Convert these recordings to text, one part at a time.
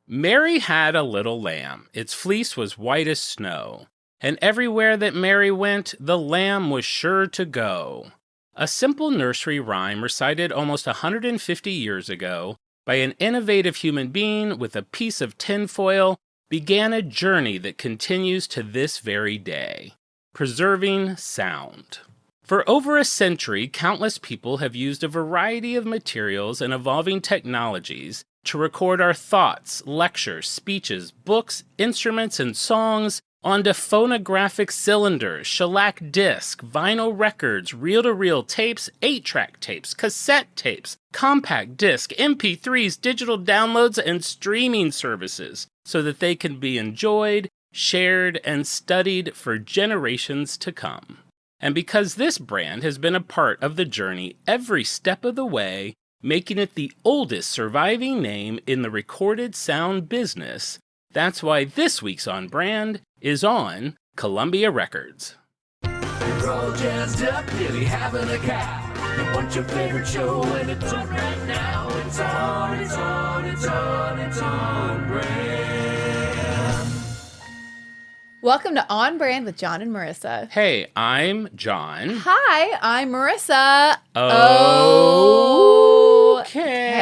Mary had a little lamb. Its fleece was white as snow. And everywhere that Mary went, the lamb was sure to go. A simple nursery rhyme recited almost 150 years ago by an innovative human being with a piece of tinfoil began a journey that continues to this very day, preserving sound. For over a century, countless people have used a variety of materials and evolving technologies to record our thoughts, lectures, speeches, books, instruments, and songs onto phonographic cylinders, shellac disc, vinyl records, reel-to-reel tapes, 8-track tapes, cassette tapes, compact disc, MP3s, digital downloads, and streaming services so that they can be enjoyed, shared, and studied for generations to come. And because this brand has been a part of the journey every step of the way, making it the oldest surviving name in the recorded sound business, that's why this week's On Brand is on Columbia Records. You're all jazzed up, nearly having a cow. You want your favorite show and it's on right now. It's on brand. Welcome to On Brand with Jon and Marisa. Hey, I'm Jon. Hi, I'm Marisa. Okay.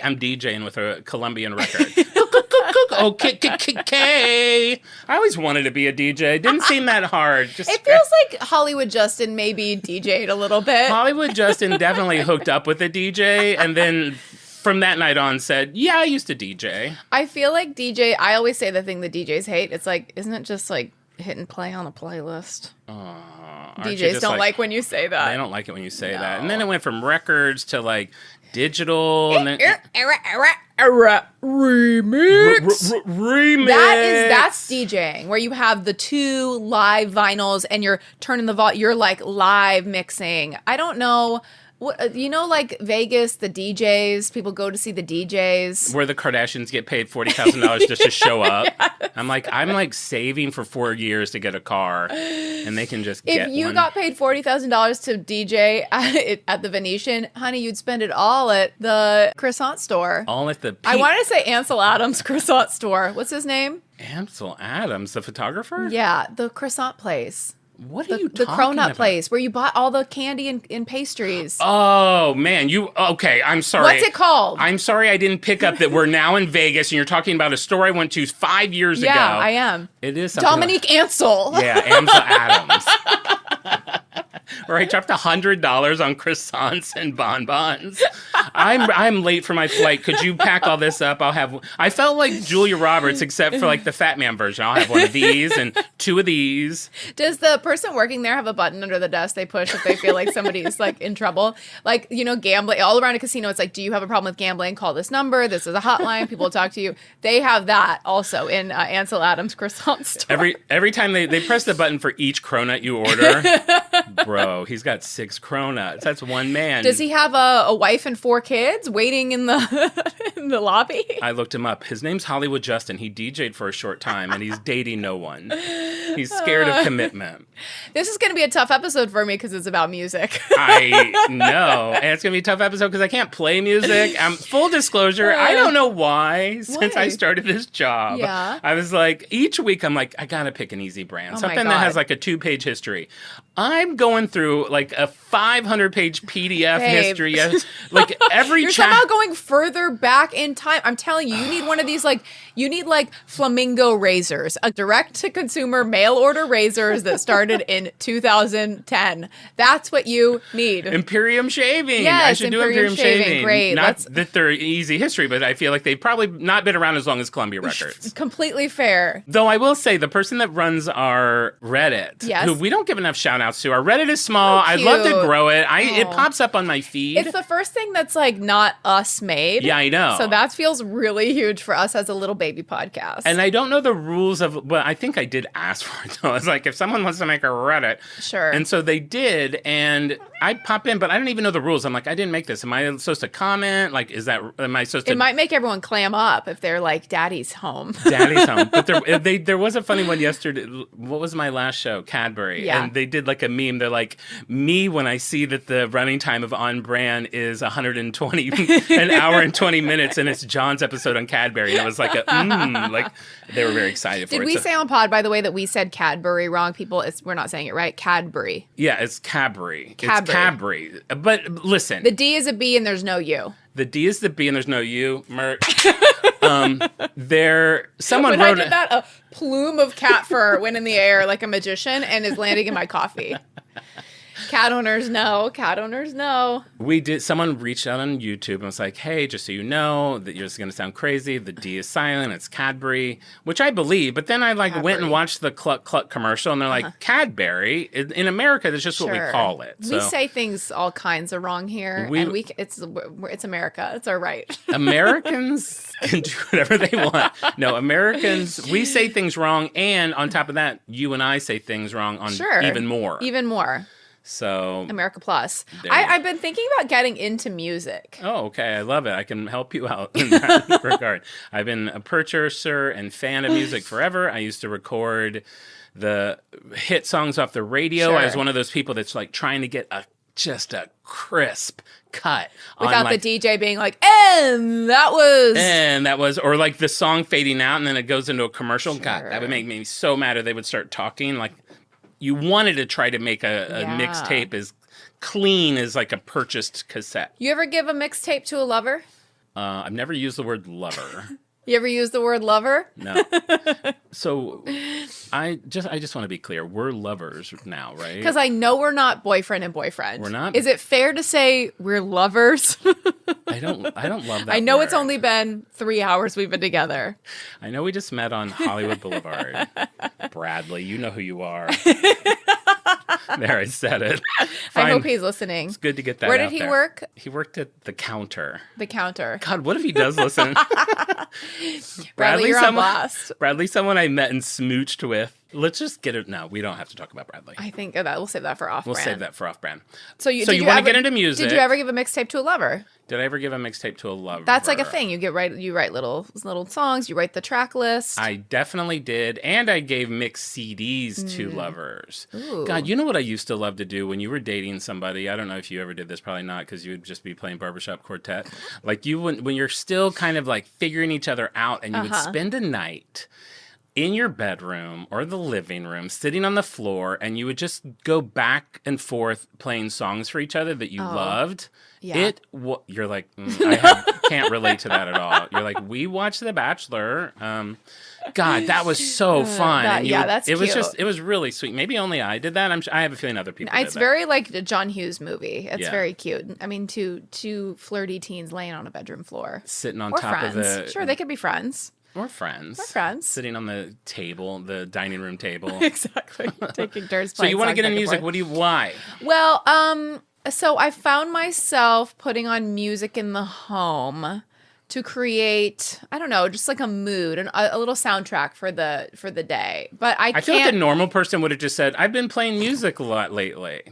I'm DJing with a Colombian record. Okay. I always wanted to be a DJ. Didn't seem that hard. It feels like Hollywood Justin maybe DJ'd a little bit. Hollywood Justin definitely hooked up with a DJ and then from that night on said, yeah, I used to DJ. I feel like I always say the thing that DJs hate. It's like, isn't it just like hit and play on a playlist? DJs don't like when you say that. They don't like it when you say that. And then it went from records to like digital. And then, remix. That's DJing, where you have the two live vinyls and you're turning you're like live mixing. I don't know. Like Vegas, the DJs, people go to see the DJs. Where the Kardashians get paid $40,000 just to show up. Yes. I'm like saving for 4 years to get a car, and they can just get If you one. got paid $40,000 to DJ at the Venetian, honey, you'd spend it all at the croissant store. All at the... I wanted to say Ansel Adams croissant store. What's his name? Ansel Adams, the photographer? Yeah, the croissant place. What are you talking about? The cronut place where you bought all the candy and pastries. Oh, man. Okay, I'm sorry. What's it called? I'm sorry I didn't pick up that we're now in Vegas and you're talking about a store I went to 5 years ago. Yeah, I am. It is something Dominique Ansel. Yeah, Ansel Adams. Where I dropped $100 on croissants and bonbons. I'm late for my flight. Could you pack all this up? I felt like Julia Roberts, except for like the Fat Man version. I'll have one of these and two of these. Does the person working there have a button under the desk they push if they feel like somebody's like in trouble? Like, gambling all around a casino. It's like, do you have a problem with gambling? Call this number. This is a hotline. People will talk to you. They have that also in Ansel Adams croissant store. Every time they press the button for each cronut you order, bro, he's got 6 cronuts. That's one man. Does he have a wife and 4 kids waiting in the in the lobby? I looked him up. His name's Hollywood Justin. He DJ'd for a short time, and he's dating no one. He's scared of commitment. This is going to be a tough episode for me because it's about music. I know. And it's going to be a tough episode because I can't play music. Full disclosure, I don't know why, since I started this job. Yeah. I was like, each week I'm like, I got to pick an easy brand. Something that has like a 2-page history. I'm going through like a 500-page PDF history. Like every You're somehow going further back in time. I'm telling you, you need one of these you need flamingo razors, a direct-to-consumer mail-order razors that started in 2010. That's what you need. Imperium shaving. Yes, I should do Imperium shaving. Great. Not that they're easy history, but I feel like they've probably not been around as long as Columbia Records. Completely fair. Though I will say, the person that runs our Reddit, who we don't give enough shout-outs to, our Reddit is small. I'd love to grow it. It pops up on my feed. It's the first thing that's not us made. Yeah, I know. So that feels really huge for us as a little baby podcast. And I don't know the rules of, I think I did ask for it though. I was like, if someone wants to make a Reddit. Sure. And so they did, and I pop in, but I don't even know the rules. I'm like, I didn't make this. Am I supposed to comment? Like, am I supposed to? It might make everyone clam up if they're like, Daddy's home. Daddy's home. But there was a funny one yesterday. What was my last show? Cadbury. Yeah. And they did like a meme. They're like, me when I see that the running time of On Brand is 120, an hour and 20 minutes, and it's John's episode on Cadbury. And it was like like they were very excited for it. Did we say on pod, by the way, that we said Cadbury wrong? People, we're not saying it right. Cadbury. Yeah, it's Cadbury. It's Cadbury. But listen. The D is a B and there's no U. The D is the B and there's no U. Someone when wrote I did that, a plume of cat fur went in the air like a magician and is landing in my coffee. Cat owners know. Cat owners know. Someone reached out on YouTube and was like, hey, just so you know, that you're just going to sound crazy. The D is silent. It's Cadbury, which I believe. But then I went and watched the Cluck Cluck commercial and they're like, Cadbury? In America, that's just what we call it. So. We say things all kinds of wrong here. It's America. It's our right. Americans can do whatever they want. No, Americans, we say things wrong. And on top of that, you and I say things wrong on even more. Even more. So America Plus. I've been thinking about getting into music. Oh, okay. I love it. I can help you out in that regard. I've been a purchaser and fan of music forever. I used to record the hit songs off the radio. Sure. I was one of those people that's like trying to get just a crisp cut. Without the DJ being like, and that was. Or like the song fading out and then it goes into a commercial. Sure. God, that would make me so mad if they would start talking like, you wanted to try to make a mixtape as clean as like a purchased cassette. You ever give a mixtape to a lover? I've never used the word lover. You ever use the word lover? No. So I just want to be clear. We're lovers now, right? Because I know we're not boyfriend and boyfriend. We're not. Is it fair to say we're lovers? I don't love that. I know word. It's only been 3 hours we've been together. I know we just met on Hollywood Boulevard. Bradley, you know who you are. There, I said it. Fine. I hope he's listening. It's good to get that Where out did he there. work? He worked at the counter. The counter. God, what if he does listen? Bradley, you're on blast. Bradley, someone I met and smooched with. Let's just get it. No, we don't have to talk about Bradley. I think that we'll save that for off-brand. We'll save that for off-brand. So you want to get into music. Did you ever give a mixtape to a lover? Did I ever give a mixtape to a lover? That's like a thing. You write little songs. You write the track list. I definitely did, and I gave mixed CDs to lovers. Ooh. God, you know what I used to love to do when you were dating somebody? I don't know if you ever did this. Probably not, because you would just be playing barbershop quartet. Like when you're still kind of like figuring each other out, and you would spend a night in your bedroom or the living room, sitting on the floor, and you would just go back and forth playing songs for each other that you loved. Yeah. You're like, can't relate to that at all. You're like, we watched The Bachelor. God, that was so fun. That's cute. It was really sweet. Maybe only I did that. I have a feeling other people did It's that. very like the John Hughes movie. It's very cute. I mean, two flirty teens laying on a bedroom floor. Sitting on or top friends. of the... Sure, they could be friends. Or friends. Sitting on the table, the dining room table. Exactly. Taking turns So you want to get into music. Why? Well, so I found myself putting on music in the home to create, I don't know, just like a mood and a little soundtrack for the day. But I feel like a normal person would have just said, I've been playing music a lot lately.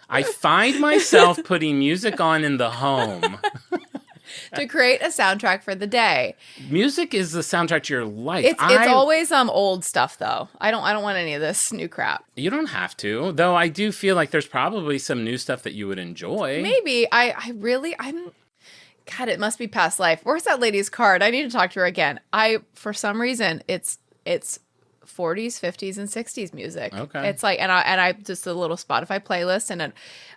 I find myself putting music on in the home. To create a soundtrack for the day. Music is the soundtrack to your life. It's always old stuff though. I don't want any of this new crap. You don't have to, though. I do feel like there's probably some new stuff that you would enjoy. Maybe God, it must be past life. Where's that lady's card? I need to talk to her again. For some reason, it's 40s, 50s, and 60s music. Okay. It's like, and I just a little Spotify playlist, and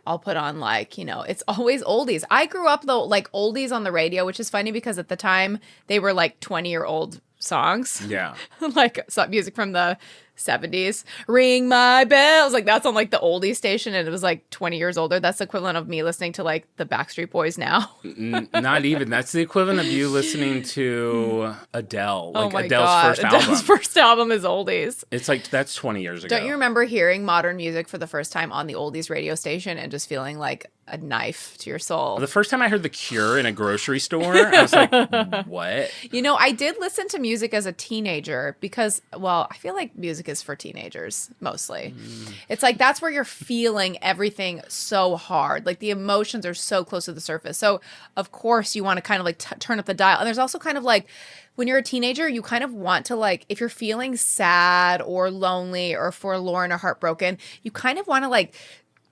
I'll put on like, it's always oldies. I grew up though, like oldies on the radio, which is funny because at the time they were like 20-year-old songs. Yeah. Like some music from the 70s. Ring my bells. Like that's on like the oldie station, and it was like 20 years older. That's the equivalent of me listening to like the Backstreet Boys now. Not even. That's the equivalent of you listening to Adele. Like oh my Adele's God. first album. Adele's first album is oldies. It's like, that's 20 years ago. Don't you remember hearing modern music for the first time on the oldies radio station and just feeling like a knife to your soul. The first time I heard The Cure in a grocery store, I was like, what? You know, I did listen to music as a teenager because, well, I feel like music is for teenagers mostly. It's like that's where you're feeling everything so hard. Like the emotions are so close to the surface. So, of course, you want to kind of like turn up the dial. And there's also kind of like when you're a teenager, you kind of want to like, if you're feeling sad or lonely or forlorn or heartbroken, you kind of want to like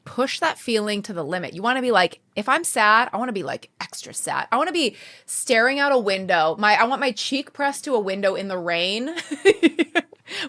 push that feeling to the limit. You want to be like, if I'm sad, I want to be like extra sad. I want to be staring out a window. I want my cheek pressed to a window in the rain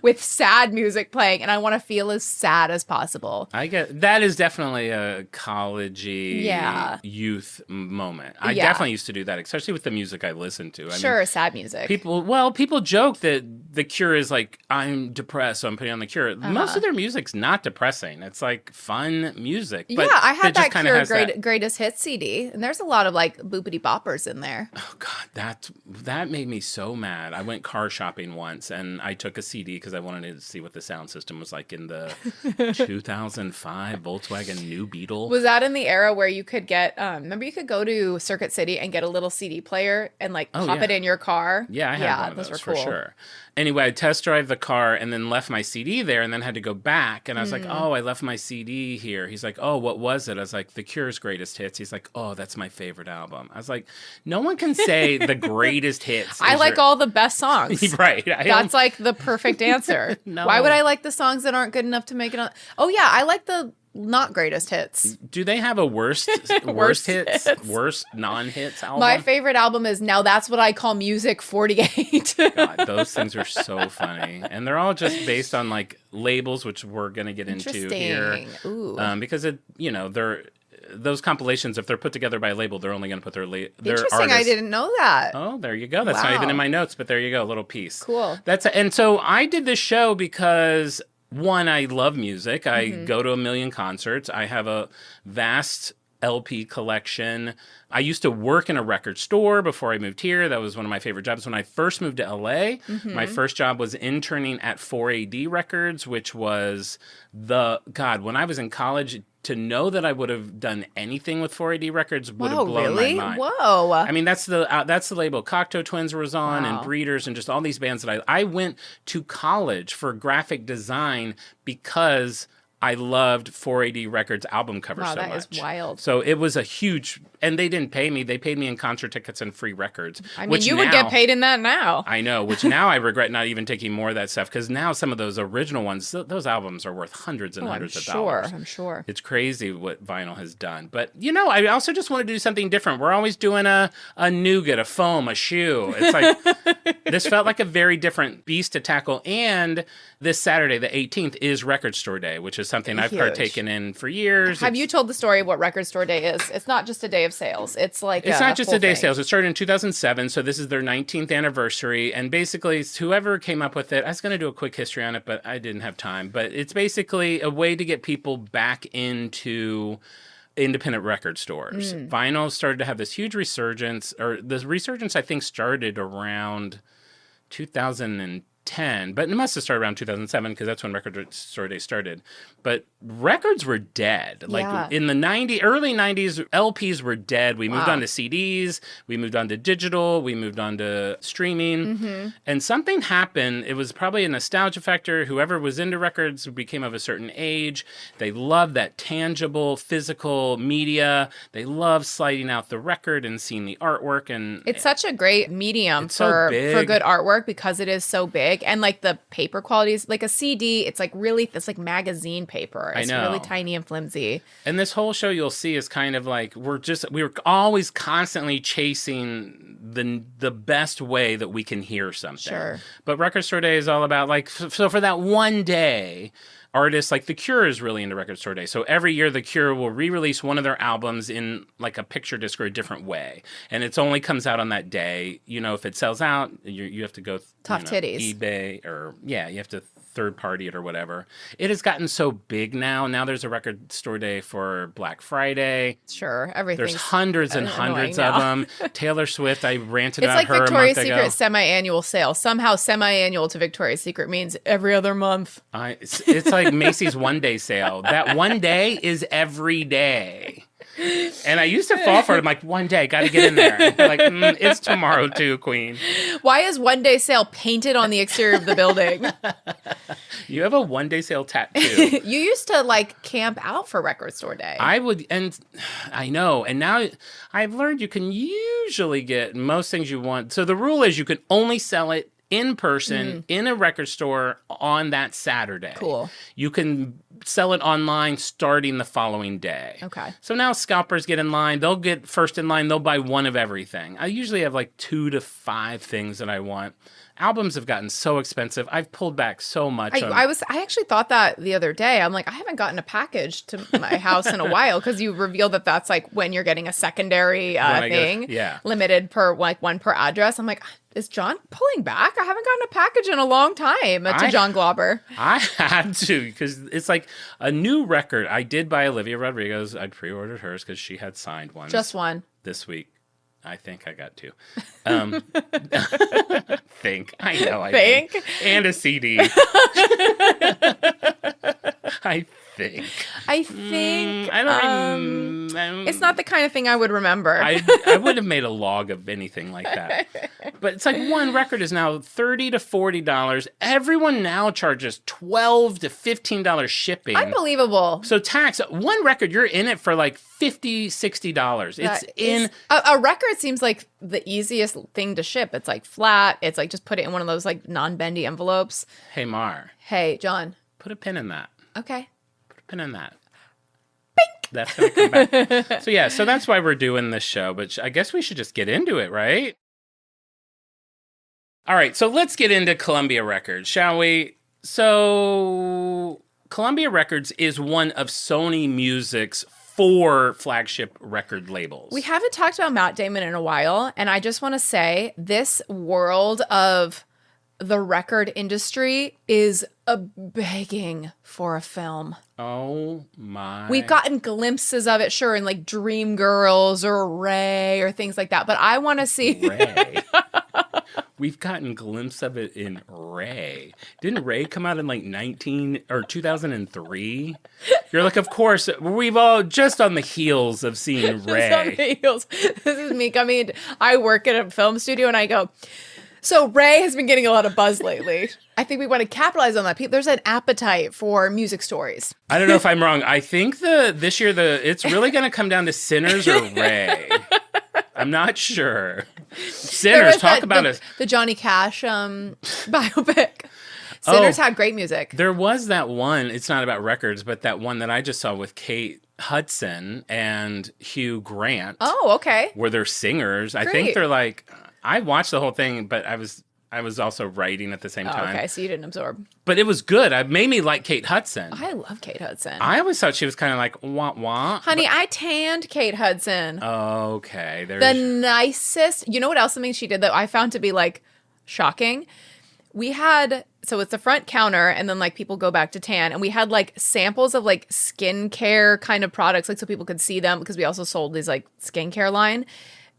with sad music playing, and I want to feel as sad as possible. I get that is definitely a college-y youth moment. I definitely used to do that, especially with the music I listened to. I mean, sad music. People joke that The Cure is like, I'm depressed, so I'm putting on The Cure. Most of their music's not depressing. It's like fun music. But I had that Cure greatest hits CD, and there's a lot of like boopity boppers in there. Oh God, that made me so mad. I went car shopping once, and I took a CD because I wanted to see what the sound system was like in the 2005 Volkswagen New Beetle. Was that in the era where you could get, remember you could go to Circuit City and get a little CD player and like pop it in your car? Yeah, I had one of those for sure. Anyway, I test drove the car and then left my CD there and then had to go back. And I was like, oh, I left my CD here. He's like, oh, what was it? I was like, The Cure's Greatest Hits. He's like, oh, that's my favorite album. I was like, no one can say the greatest hits. I like all the best songs. Right. That's like the perfect answer. No. Why would I like the songs that aren't good enough to make it on? Oh, yeah, I like the not greatest hits. Do they have a worst hits, worst non-hits album? My favorite album is Now That's What I Call Music 48. God, those things are so funny. And they're all just based on like labels, which we're going to get into here. Ooh. Because they're those compilations, if they're put together by a label, they're only going to put their Interesting, artists. I didn't know that. Oh, there you go. That's not even in my notes, but there you go, a little piece. Cool. And so I did this show because one, I love music. I go to a million concerts. I have a vast LP collection. I used to work in a record store before I moved here. That was one of my favorite jobs. When I first moved to LA, my first job was interning at 4AD Records, which was when I was in college, to know that I would have done anything with 4AD Records would have blown my mind. Whoa. I mean, that's the label Cocteau Twins was on, and Breeders, and just all these bands that I went to college for graphic design because I loved 4AD Records album covers so much. That is wild. So it was a huge, and they didn't pay me. They paid me in concert tickets and free records. I mean, you would get paid in that now. I know, which now I regret not even taking more of that stuff, because now some of those original ones, those albums are worth hundreds and hundreds of dollars. I'm sure. It's crazy what vinyl has done. But, I also just want to do something different. We're always doing a nougat, a foam, a shoe. It's like, this felt like a very different beast to tackle. And this Saturday, the 18th, is Record Store Day, which is something I've partaken in for years. Have you told the story of what Record Store Day is? It's not just a day of sales. It's like it's not just a day of sales. It started in 2007, so this is their 19th anniversary. And basically, whoever came up with it, I was going to do a quick history on it, but I didn't have time. But it's basically a way to get people back into independent record stores. Vinyl started to have this huge resurgence, or the resurgence I think started around 2010, but it must have started around 2007 because that's when Record Store Day started. But records were dead. Like in the early 90s, LPs were dead. We moved on to CDs, we moved on to digital, we moved on to streaming. And something happened. It was probably a nostalgia factor. Whoever was into records became of a certain age. They loved that tangible, physical media. They loved sliding out the record and seeing the artwork. And it's such a great medium for good artwork because it is so big. And like the paper quality is like a CD. It's like magazine paper. It's really tiny and flimsy. And this whole show you'll see is kind of like we were always constantly chasing the best way that we can hear something. Sure. But Record Store Day is all about so for that one day, artists like The Cure is really into Record Store Day. So every year The Cure will re-release one of their albums in like a picture disc or a different way. And it only comes out on that day. If it sells out, you have to go titties. eBay or you have to third party it or whatever. It has gotten so big now. Now there's a Record Store Day for Black Friday. Sure, everything. There's hundreds and hundreds of them. Taylor Swift, I ranted about her a month ago. It's like Victoria's Secret semi-annual sale. Somehow semi-annual to Victoria's Secret means every other month. It's like Macy's one-day sale. That one day is every day. And I used to fall for it. I'm like, one day, got to get in there. And they're like, it's tomorrow too, Queen. Why is One Day Sale painted on the exterior of the building? You have a one-day sale tattoo. You used to like camp out for Record Store Day. I would, and I know. And now I've learned you can usually get most things you want. So the rule is you can only sell it in person in a record store on that Saturday. Cool. You can sell it online starting the following day. Okay. So now scalpers get in line. They'll get first in line. They'll buy one of everything. I usually have like 2 to 5 things that I want. Albums have gotten so expensive. I've pulled back so much. I actually thought that the other day. I'm like, I haven't gotten a package to my house in a while because you revealed that that's like when you're getting a secondary thing, limited per like one per address. I'm like, is John pulling back? I haven't gotten a package in a long time to John Glauber. I had to because it's like a new record. I did buy Olivia Rodrigo's. I pre-ordered hers because she had signed one. Just one. This week. I think I got 2. Think. I know I think. Did. And a CD. I think. I think. I don't. It's not the kind of thing I would remember. I would have made a log of anything like that. But it's like one record is now $30 to $40. Everyone now charges $12 to $15 shipping. Unbelievable. So tax, one record, you're in it for like $50, $60. It's in... A record seems like the easiest thing to ship. It's like flat. It's like just put it in one of those like non-bendy envelopes. Hey, Mar. Hey, John. Put a pin in that. Okay. Put a pin in that. Bink. That's going to come back. So that's why we're doing this show. But I guess we should just get into it, right? All right, so let's get into Columbia Records, shall we? So Columbia Records is one of Sony Music's 4 flagship record labels. We haven't talked about Matt Damon in a while, and I just want to say this world of the record industry is begging for a film. Oh my. We've gotten glimpses of it, sure, in like Dreamgirls or Ray or things like that, but I want to see... Ray. We've gotten glimpses of it in Ray. Didn't Ray come out in like 2003? You're like, of course, we've all just on the heels of seeing Ray. Just on the heels. This is me coming. I work at a film studio and I go, so Ray has been getting a lot of buzz lately. I think we want to capitalize on that. There's an appetite for music stories. I don't know if I'm wrong. I think this year it's really going to come down to Sinners or Ray. I'm not sure. Sinners, talk about it. The Johnny Cash biopic. Sinners had great music. There was that one, it's not about records, but that one that I just saw with Kate Hudson and Hugh Grant. Oh, okay. Where they're singers. Great. I think they're like, I watched the whole thing, but I was also writing at the same time. Okay, so you didn't absorb. But it was good. It made me like Kate Hudson. I love Kate Hudson. I always thought she was kind of like, wah-wah. Honey, I tanned Kate Hudson. Okay. The nicest. You know what else something she did that I found to be like shocking? So it's the front counter and then like people go back to tan and we had like samples of like skincare kind of products like so people could see them because we also sold these like skincare line.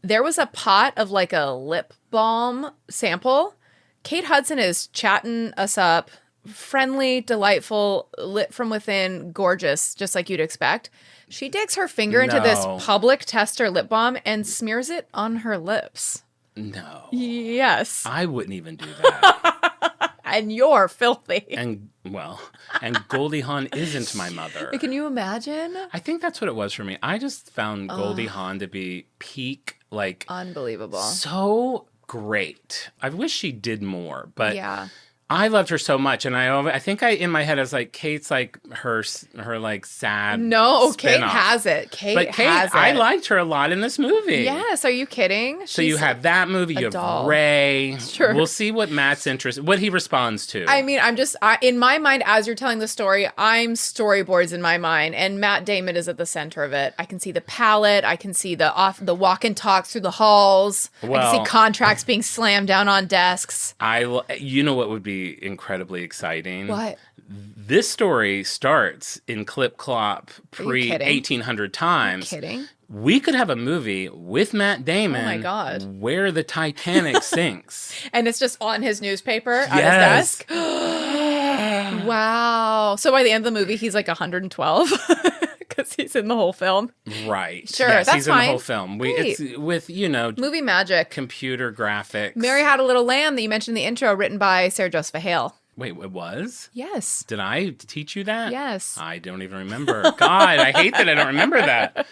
There was a pot of like a lip balm sample. Kate Hudson is chatting us up, friendly, delightful, lit from within, gorgeous, just like you'd expect. She digs her finger into this public tester lip balm and smears it on her lips. No. Yes. I wouldn't even do that. And you're filthy. And Goldie Hawn isn't my mother. Can you imagine? I think that's what it was for me. I just found Goldie Hawn to be peak, like... Unbelievable. So great. I wish she did more, but... Yeah. I loved her so much, and I think in my head I was like, Kate's like her like sad. No, spin-off. Kate has it. Kate has it. I liked her a lot in this movie. Yes, are you kidding? So you have that movie, you have Ray. Sure. We'll see what Matt's interest, what he responds to. I mean, in my mind, as you're telling the story, I'm storyboards in my mind, and Matt Damon is at the center of it. I can see the palette. I can see the walk and talks through the halls. I can see contracts being slammed down on desks. You know what would be incredibly exciting? What? This story starts in Clip Clop pre 1800 times. Are you kidding? We could have a movie with Matt Damon. Oh my God. Where the Titanic sinks. And it's just on his newspaper at his desk. Wow. So by the end of the movie, he's like 112. He's in the whole film. Right. Sure, yes, that's he's in the fine. whole film. It's with, Movie magic. computer graphics. Mary Had a Little Lamb that you mentioned in the intro, written by Sarah Joseph Hale. Wait, it was? Yes. Did I teach you that? Yes. I don't even remember. God, I hate that I don't remember that.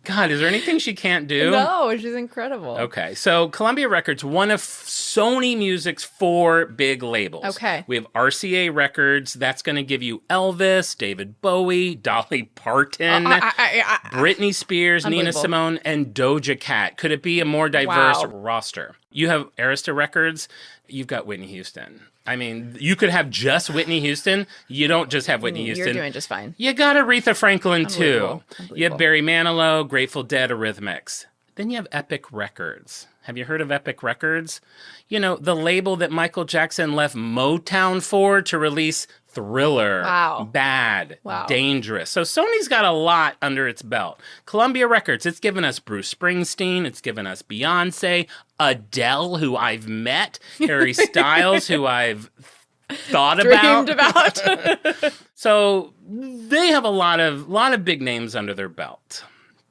God, is there anything she can't do? No, she's incredible. Okay, so Columbia Records, one of Sony Music's 4 big labels. Okay. We have RCA Records. That's going to give you Elvis, David Bowie, Dolly Parton, Britney Spears, Nina Simone, and Doja Cat. Could it be a more diverse roster? You have Arista Records. You've got Whitney Houston. I mean, you could have just Whitney Houston. You don't just have Whitney Houston. You're doing just fine. You got Aretha Franklin, too. Unbelievable. You have Barry Manilow, Grateful Dead, Eurythmics. Then you have Epic Records. Have you heard of Epic Records? The label that Michael Jackson left Motown for to release Thriller, Bad, Dangerous. So Sony's got a lot under its belt. Columbia Records, it's given us Bruce Springsteen, it's given us Beyonce, Adele, who I've met, Harry Styles, who I've thought about. Dreamed about. So they have a lot of big names under their belt.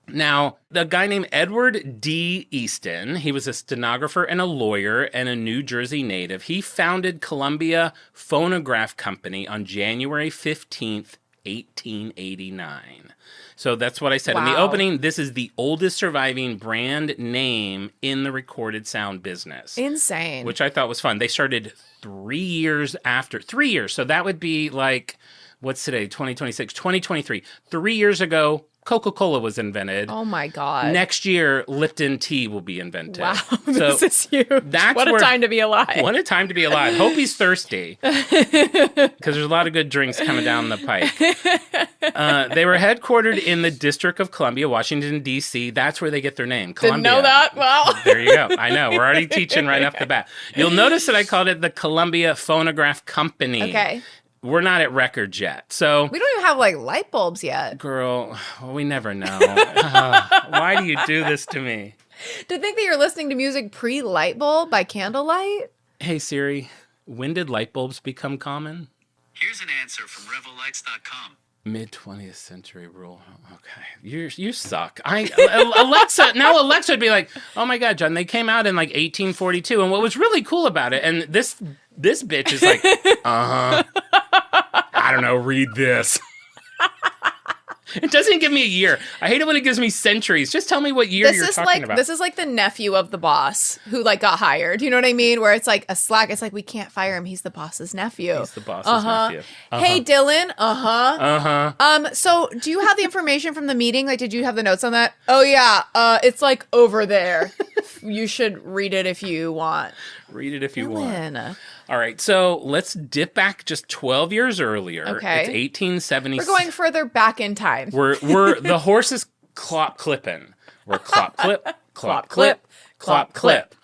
Now, the guy named Edward D. Easton, he was a stenographer and a lawyer and a New Jersey native. He founded Columbia Phonograph Company on January 15th, 1889. So that's what I said in the opening. This is the oldest surviving brand name in the recorded sound business. Insane. Which I thought was fun. They started 3 years after. 3 years. So that would be like, what's today? 2026, 2023. 3 years ago, Coca-Cola was invented. Oh my God. Next year, Lipton tea will be invented. Wow, So this is huge. What a time to be alive. What a time to be alive. Hope he's thirsty. Because there's a lot of good drinks coming down the pike. They were headquartered in the District of Columbia, Washington, D.C. That's where they get their name, Columbia. Didn't know that? Wow. There you go. I know. We're already teaching right off the bat. You'll notice that I called it the Columbia Phonograph Company. Okay. We're not at records yet. So we don't even have light bulbs yet. Girl, we never know. Why do you do this to me? To think that you're listening to music pre-light bulb by candlelight? Hey Siri, when did light bulbs become common? Here's an answer from RevelLights.com. Mid-20th century rule. Okay. You suck. Alexa would be like, oh my God, John, they came out in 1842. And what was really cool about it, and this bitch is like, I don't know, read this. It doesn't give me a year. I hate it when it gives me centuries. Just tell me what year you're talking about. This is like the nephew of the boss who got hired. You know what I mean? Where it's like a slack. It's like, we can't fire him. He's the boss's nephew. He's the boss's nephew. Hey, Dylan. So do you have the information from the meeting? Did you have the notes on that? Oh yeah. It's over there. You should read it if you want. Read it if you Dylan. want. All right, so let's dip back just 12 years earlier. Okay. It's 1876. We're going further back in time. We're the horse is clop clipping. We're clop clip, clop clip, clop clip.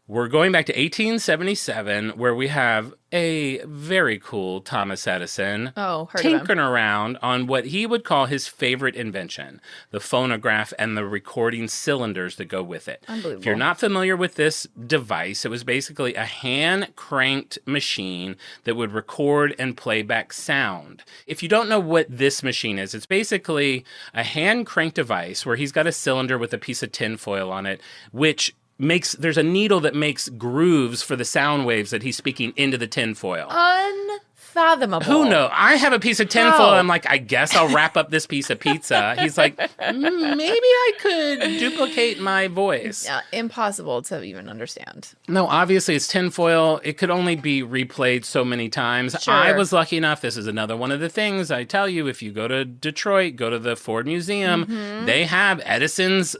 We're going back to 1877, where we have a very cool Thomas Edison tinkering around on what he would call his favorite invention, the phonograph and the recording cylinders that go with it. Unbelievable. If you're not familiar with this device, it was basically a hand-cranked machine that would record and play back sound. If you don't know what this machine is, it's basically a hand-cranked device where he's got a cylinder with a piece of tinfoil on it, which there's a needle that makes grooves for the sound waves that he's speaking into the tinfoil. Unfathomable. Who knows? I have a piece of tinfoil. I'm like, I guess I'll wrap up this piece of pizza. He's like, maybe I could duplicate my voice. Yeah, impossible to even understand. No, obviously it's tinfoil. It could only be replayed so many times. Sure. I was lucky enough. This is another one of the things I tell you. If you go to Detroit, go to the Ford Museum. Mm-hmm. They have Edison's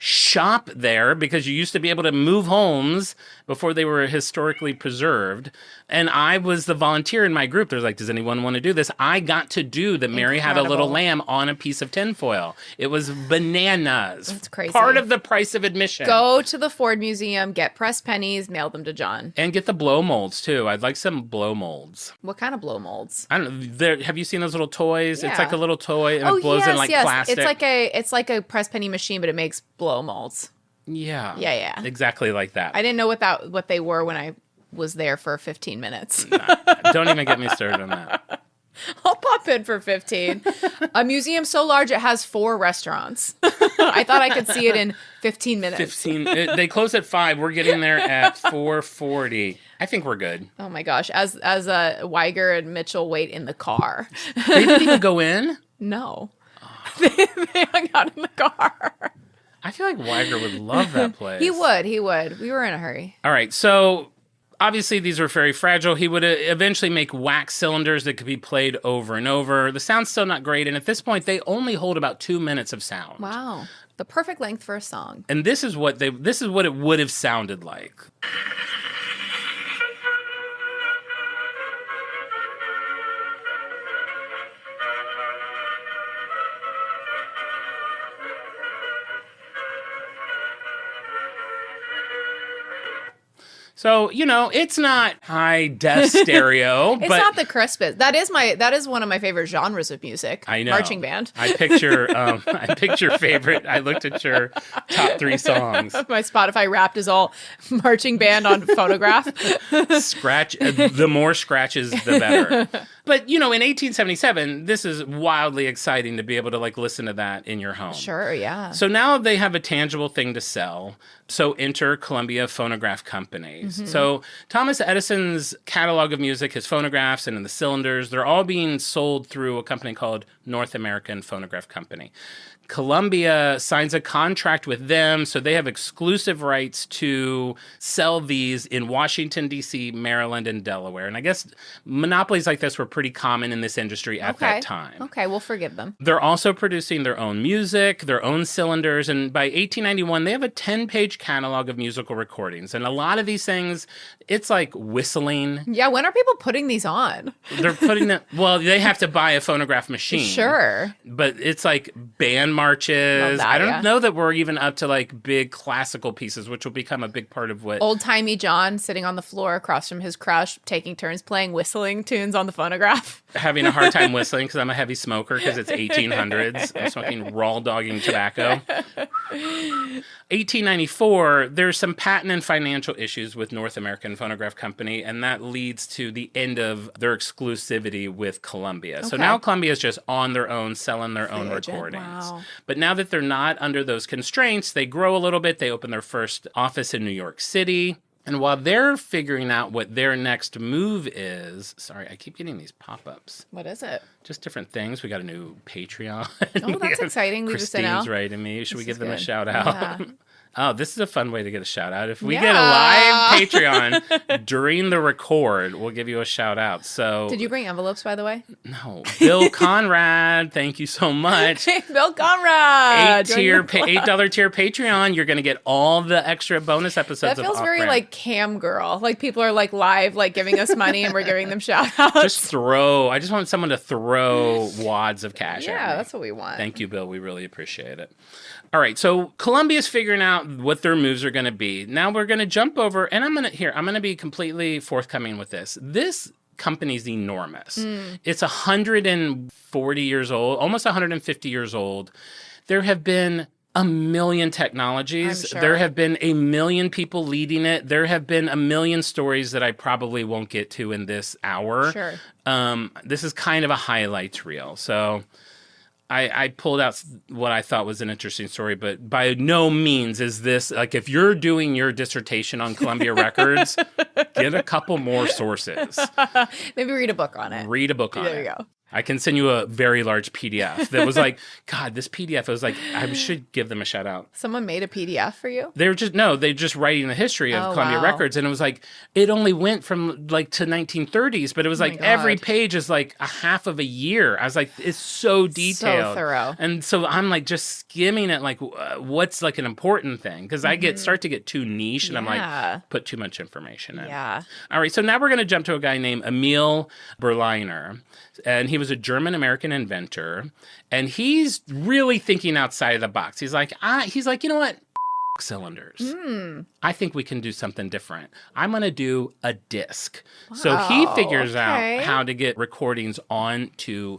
shop there because you used to be able to move homes before they were historically preserved. And I was the volunteer in my group. There's does anyone want to do this? I got to do the Mary Had a Little Lamb on a piece of tinfoil. It was bananas. That's crazy. Part of the price of admission. Go to the Ford Museum, get pressed pennies, mail them to John. And get the blow molds too. I'd like some blow molds. What kind of blow molds? I don't know. Have you seen those little toys? Yeah. It's like a little toy and it blows in plastic. It's like a press penny machine, but it makes blow molds. Yeah. Yeah. Exactly like that. I didn't know what they were when I was there for 15 minutes. Don't even get me started on that. I'll pop in for 15. A museum so large it has 4 restaurants. I thought I could see it in 15 minutes. 15. They close at 5. We're getting there at 4:40. I think we're good. Oh my gosh. As Weiger and Mitchell wait in the car. They didn't even go in? No. They hung out in the car. I feel like Weiger would love that place. He would. We were in a hurry. All right, so obviously these were very fragile. He would eventually make wax cylinders that could be played over and over. The sound's still not great, and at this point, they only hold about 2 minutes of sound. Wow. The perfect length for a song. And this is what it would have sounded like. So, it's not high def stereo. It's but not the crispest. That is one of my favorite genres of music. I know. Marching band. I picture favorite. I looked at your top 3 songs. My Spotify Wrapped is all marching band on phonograph. Scratch. The more scratches, the better. But, in 1877, this is wildly exciting to be able to listen to that in your home. Sure, yeah. So now they have a tangible thing to sell. So enter Columbia Phonograph Companies. Mm-hmm. So Thomas Edison's catalog of music, his phonographs and the cylinders, they're all being sold through a company called North American Phonograph Company. Columbia signs a contract with them, so they have exclusive rights to sell these in Washington, D.C., Maryland, and Delaware. And I guess monopolies like this were pretty common in this industry at that time. Okay, we'll forgive them. They're also producing their own music, their own cylinders, and by 1891, they have a 10-page catalog of musical recordings. And a lot of these things, it's like whistling. Yeah, when are people putting these on? They're putting it, well, they have to buy a phonograph machine. Sure. But it's like band marches. That, I don't know that we're even up to big classical pieces, which will become a big part of what... Old-timey John sitting on the floor across from his crush, taking turns playing whistling tunes on the phonograph. Having a hard time whistling because I'm a heavy smoker because it's 1800s. I'm smoking raw dogging tobacco. 1894, there's some patent and financial issues with North American Phonograph Company, and that leads to the end of their exclusivity with Columbia. So now Columbia is just on their own, selling their own recordings. Wow. But now that they're not under those constraints, they grow a little bit. They open their first office in New York City. And while they're figuring out what their next move is, sorry, I keep getting these pop-ups. What is it? Just different things. We got a new Patreon. Oh, that's exciting. Leave us to know. Christine's writing me. Should we give them a good. shout out? Yeah. Oh, this is a fun way to get a shout out. If we get a live Patreon during the record, we'll give you a shout out. So, Did you bring envelopes, by the way? No, Bill Conrad, thank you so much. Bill Conrad. $8 tier Patreon. You're going to get all the extra bonus episodes. That feels of very Off-Brand. like Cam Girl. Like people are live, giving us money and we're giving them shout outs. Just throw. I just want someone to throw wads of cash at me. Yeah, that's what we want. Thank you, Bill. We really appreciate it. All right, so Columbia's figuring out what their moves are going to be. Now we're going to jump over, and I'm going to be completely forthcoming with this. This company's enormous. It's 140 years old, almost 150 years old. There have been a million technologies. I'm sure. There have been a million people leading it. There have been a million stories that I probably won't get to in this hour. Sure. This is kind of a highlights reel. So I pulled out what I thought was an interesting story, but by no means is this, if you're doing your dissertation on Columbia Records, get a couple more sources. Maybe read a book on it. Read a book on it. There you go. I can send you a very large PDF that was God, this PDF, I was I should give them a shout out. Someone made a PDF for you? They're just writing the history of Columbia wow. Records. And it was it only went from to 1930s, but it was every page is a half of a year. I was it's so detailed. So thorough. And so I'm just skimming it, what's an important thing? Because I start to get too niche and I'm put too much information in. Yeah. All right. So now we're going to jump to a guy named Emil Berliner. And he was a German-American inventor, and he's really thinking outside of the box. He's you know what? Cylinders. I think we can do something different. I'm going to do a disc. So he figures out how to get recordings onto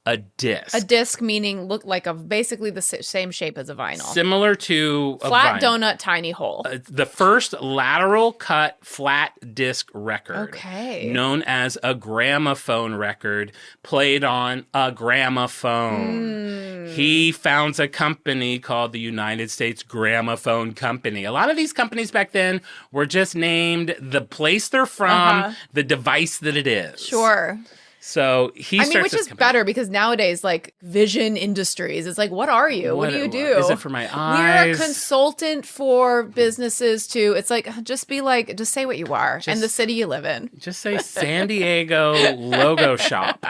A disc. A disc meaning look like basically the same shape as a vinyl. Similar to a Flat vinyl. donut, tiny hole. The first lateral cut flat disc record. Okay. Known as a gramophone record, played on a gramophone. He founds a company called the United States Gramophone Company. A lot of these companies back then were just named the place they're from, the device that it is. Sure. So he starts which this is company. better because nowadays, like Vision Industries, it's like, what are you? What do you do? Is it for my eyes? We're a consultant for businesses too. It's like, just say what you are and the city you live in. Just say San Diego Logo Shop.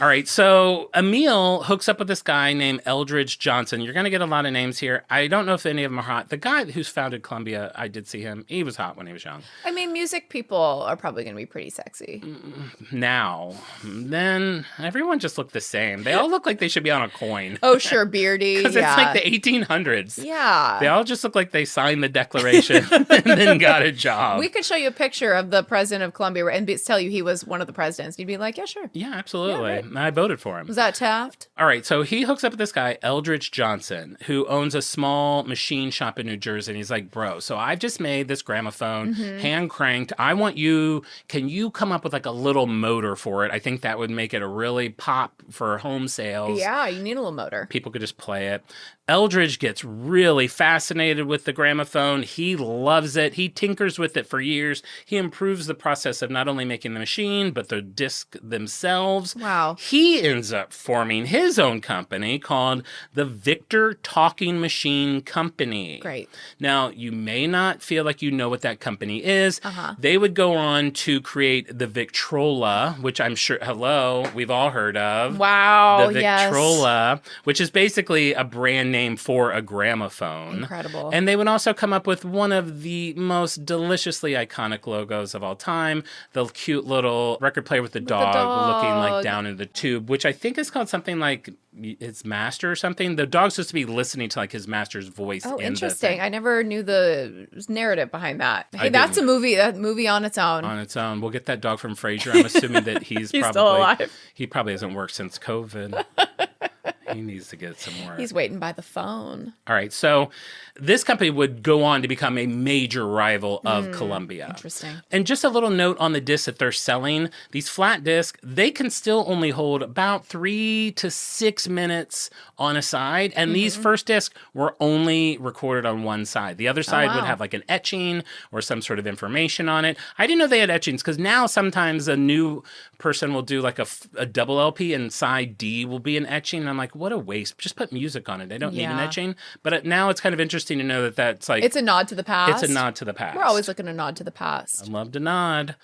All right, so Emil hooks up with this guy named Eldridge Johnson. You're going to get a lot of names here. I don't know if any of them are hot. The guy who's founded Columbia, I did see him. He was hot when he was young. I mean, music people are probably going to be pretty sexy. Now, then everyone just looked the same. They all look like they should be on a coin. Oh, sure, beardy. Because it's like the 1800s. Yeah. They all just look like they signed the Declaration and then got a job. We could show you a picture of the president of Columbia and tell you he was one of the presidents. You'd be like, yeah, sure. Yeah, absolutely. Yeah, right. I voted for him. Was that Taft? All right, so he hooks up with this guy, Eldridge Johnson, who owns a small machine shop in New Jersey. And he's like, bro, so I've just made this gramophone, hand cranked. Can you come up with like a little motor for it? I think that would make it a really pop for home sales. Yeah, you need a little motor. People could just play it. Eldridge gets really fascinated with the gramophone. He loves it. He tinkers with it for years. He improves the process of not only making the machine, but the disc themselves. Wow. He ends up forming his own company called the Victor Talking Machine Company. Great. Now, you may not feel like you know what that company is. They would go on to create the Victrola, which I'm sure, we've all heard of. Wow, The Victrola, which is basically a brand name for a gramophone. Incredible. And they would also come up with one of the most deliciously iconic logos of all time, the cute little record player with the dog looking like down in the tube, which I think is called something like its master or something. The dog's supposed to be listening to like his master's voice. Oh, in interesting. I never knew the narrative behind that. Hey, I that's didn't. a movie on its own. On its own. We'll get that dog from Frasier. I'm assuming that he's probably still alive. He probably hasn't worked since COVID. He needs to get some more. He's waiting by the phone. All right. So this company would go on to become a major rival of Columbia. Interesting. And just a little note on the discs that they're selling. These flat discs, they can still only hold about 3 to 6 minutes on a side. And these first discs were only recorded on one side. The other side would have like an etching or some sort of information on it. I didn't know they had etchings because now sometimes a new person will do like a double LP and side D will be an etching. And I'm like, what a waste. Just put music on it. They don't need an etching. But now it's kind of interesting to know that that's like... It's a nod to the past. It's a nod to the past. We're always looking to nod to the past. I love to nod.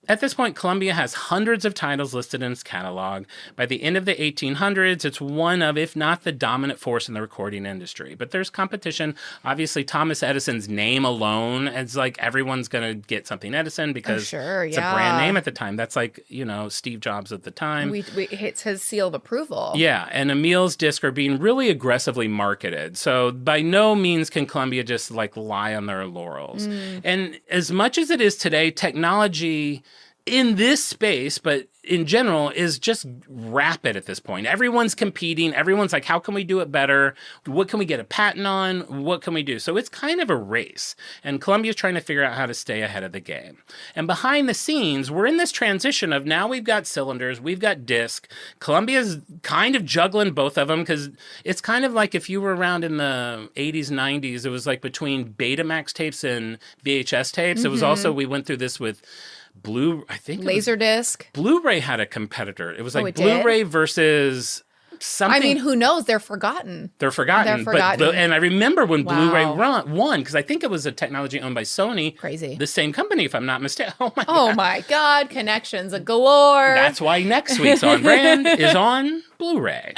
At this point, Columbia has hundreds of titles listed in its catalog. By the end of the 1800s, it's one of, if not the dominant force in the recording industry. But there's competition. Obviously, Thomas Edison's name alone is like everyone's going to get something Edison because it's a brand name at the time. That's like, Steve Jobs at the time. It's his seal of approval. Yeah, and Emil's discs are being really aggressively marketed. So by no means can Columbia just like lie on their laurels. And as much as it is today, technology in this space, but in general, is just rapid at this point. Everyone's competing. Everyone's like, how can we do it better? What can we get a patent on? What can we do? So it's kind of a race. And Columbia's trying to figure out how to stay ahead of the game. And behind the scenes, we're in this transition of now we've got cylinders, we've got disc. Columbia's kind of juggling both of them because it's kind of like if you were around in the 80s, 90s, it was like between Betamax tapes and VHS tapes. It was also, we went through this with Laserdisc. Blu-ray had a competitor. It was like it did? Blu-ray versus something. I mean, who knows? They're forgotten. They're forgotten. And I remember when Blu-ray won, because I think it was a technology owned by Sony. Crazy. The same company, if I'm not mistaken. Oh my God. Connections galore. That's why next week's On Brand is on Blu-ray.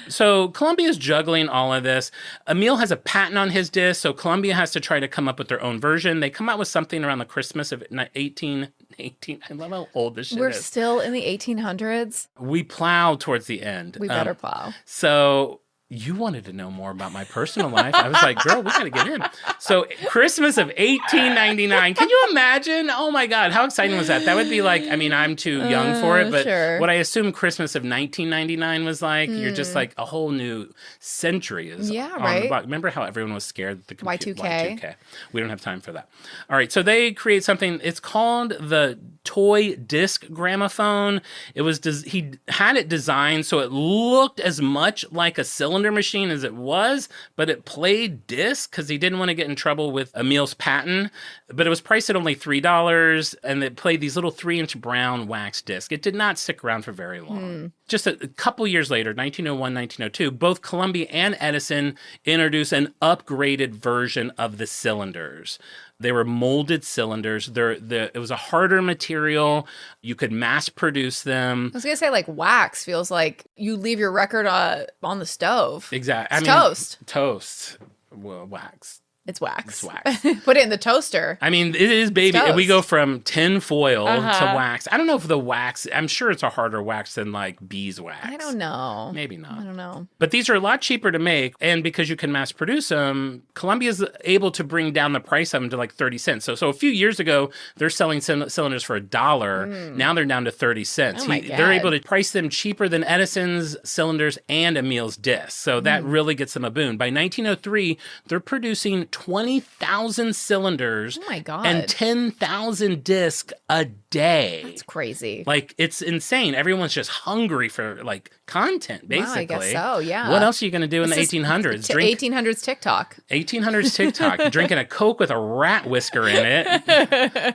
So Columbia's juggling all of this. Emil has a patent on his disc, so Columbia has to try to come up with their own version. They come out with something around the Christmas of 1818. I love how old this shit is. We're still in the 1800s. We plow towards the end. We better plow. So You wanted to know more about my personal life. I was like, girl, we got to get in. So Christmas of 1899. Can you imagine? Oh my God. How exciting was that? That would be like, I mean, I'm too young for it, but sure. what I assume Christmas of 1999 was like, you're just like a whole new century is Yeah, on right. the block. Remember how everyone was scared that the Y2K. We don't have time for that. All right. So they create something. It's called the toy disc gramophone. It was, he had it designed so it looked as much like a cylinder machine as it was, but it played disc because he didn't want to get in trouble with Emil's patent. But it was priced at only $3, and it played these little 3-inch brown wax discs. It did not stick around for very long. Just a couple years later, 1901, 1902, both Columbia and Edison introduced an upgraded version of the cylinders. They were molded cylinders. It was a harder material. You could mass produce them. I was going to say, like, wax feels like you leave your record on the stove. Exactly. It's toast. Toast. Well, wax. It's wax. It's wax. Put it in the toaster. I mean, it is, baby. Toast. We go from tin foil to wax. I don't know if the wax, I'm sure it's a harder wax than like beeswax. I don't know. Maybe not. I don't know. But these are a lot cheaper to make. And because you can mass produce them, Columbia's able to bring down the price of them to like 30 cents. So a few years ago, they're selling cylinders for $1. Now they're down to 30 cents. Oh my They're God. able to price them cheaper than Edison's cylinders and Emil's discs. So that really gets them a boon. By 1903, they're producing 20,000 cylinders Oh my God. and 10,000 discs a day. It's crazy. Like, it's insane. Everyone's just hungry for, like, content, basically. Wow, I guess so, yeah. What else are you going to do in the This is 1800s? 1800s TikTok. 1800s TikTok. Drinking a Coke with a rat whisker in it.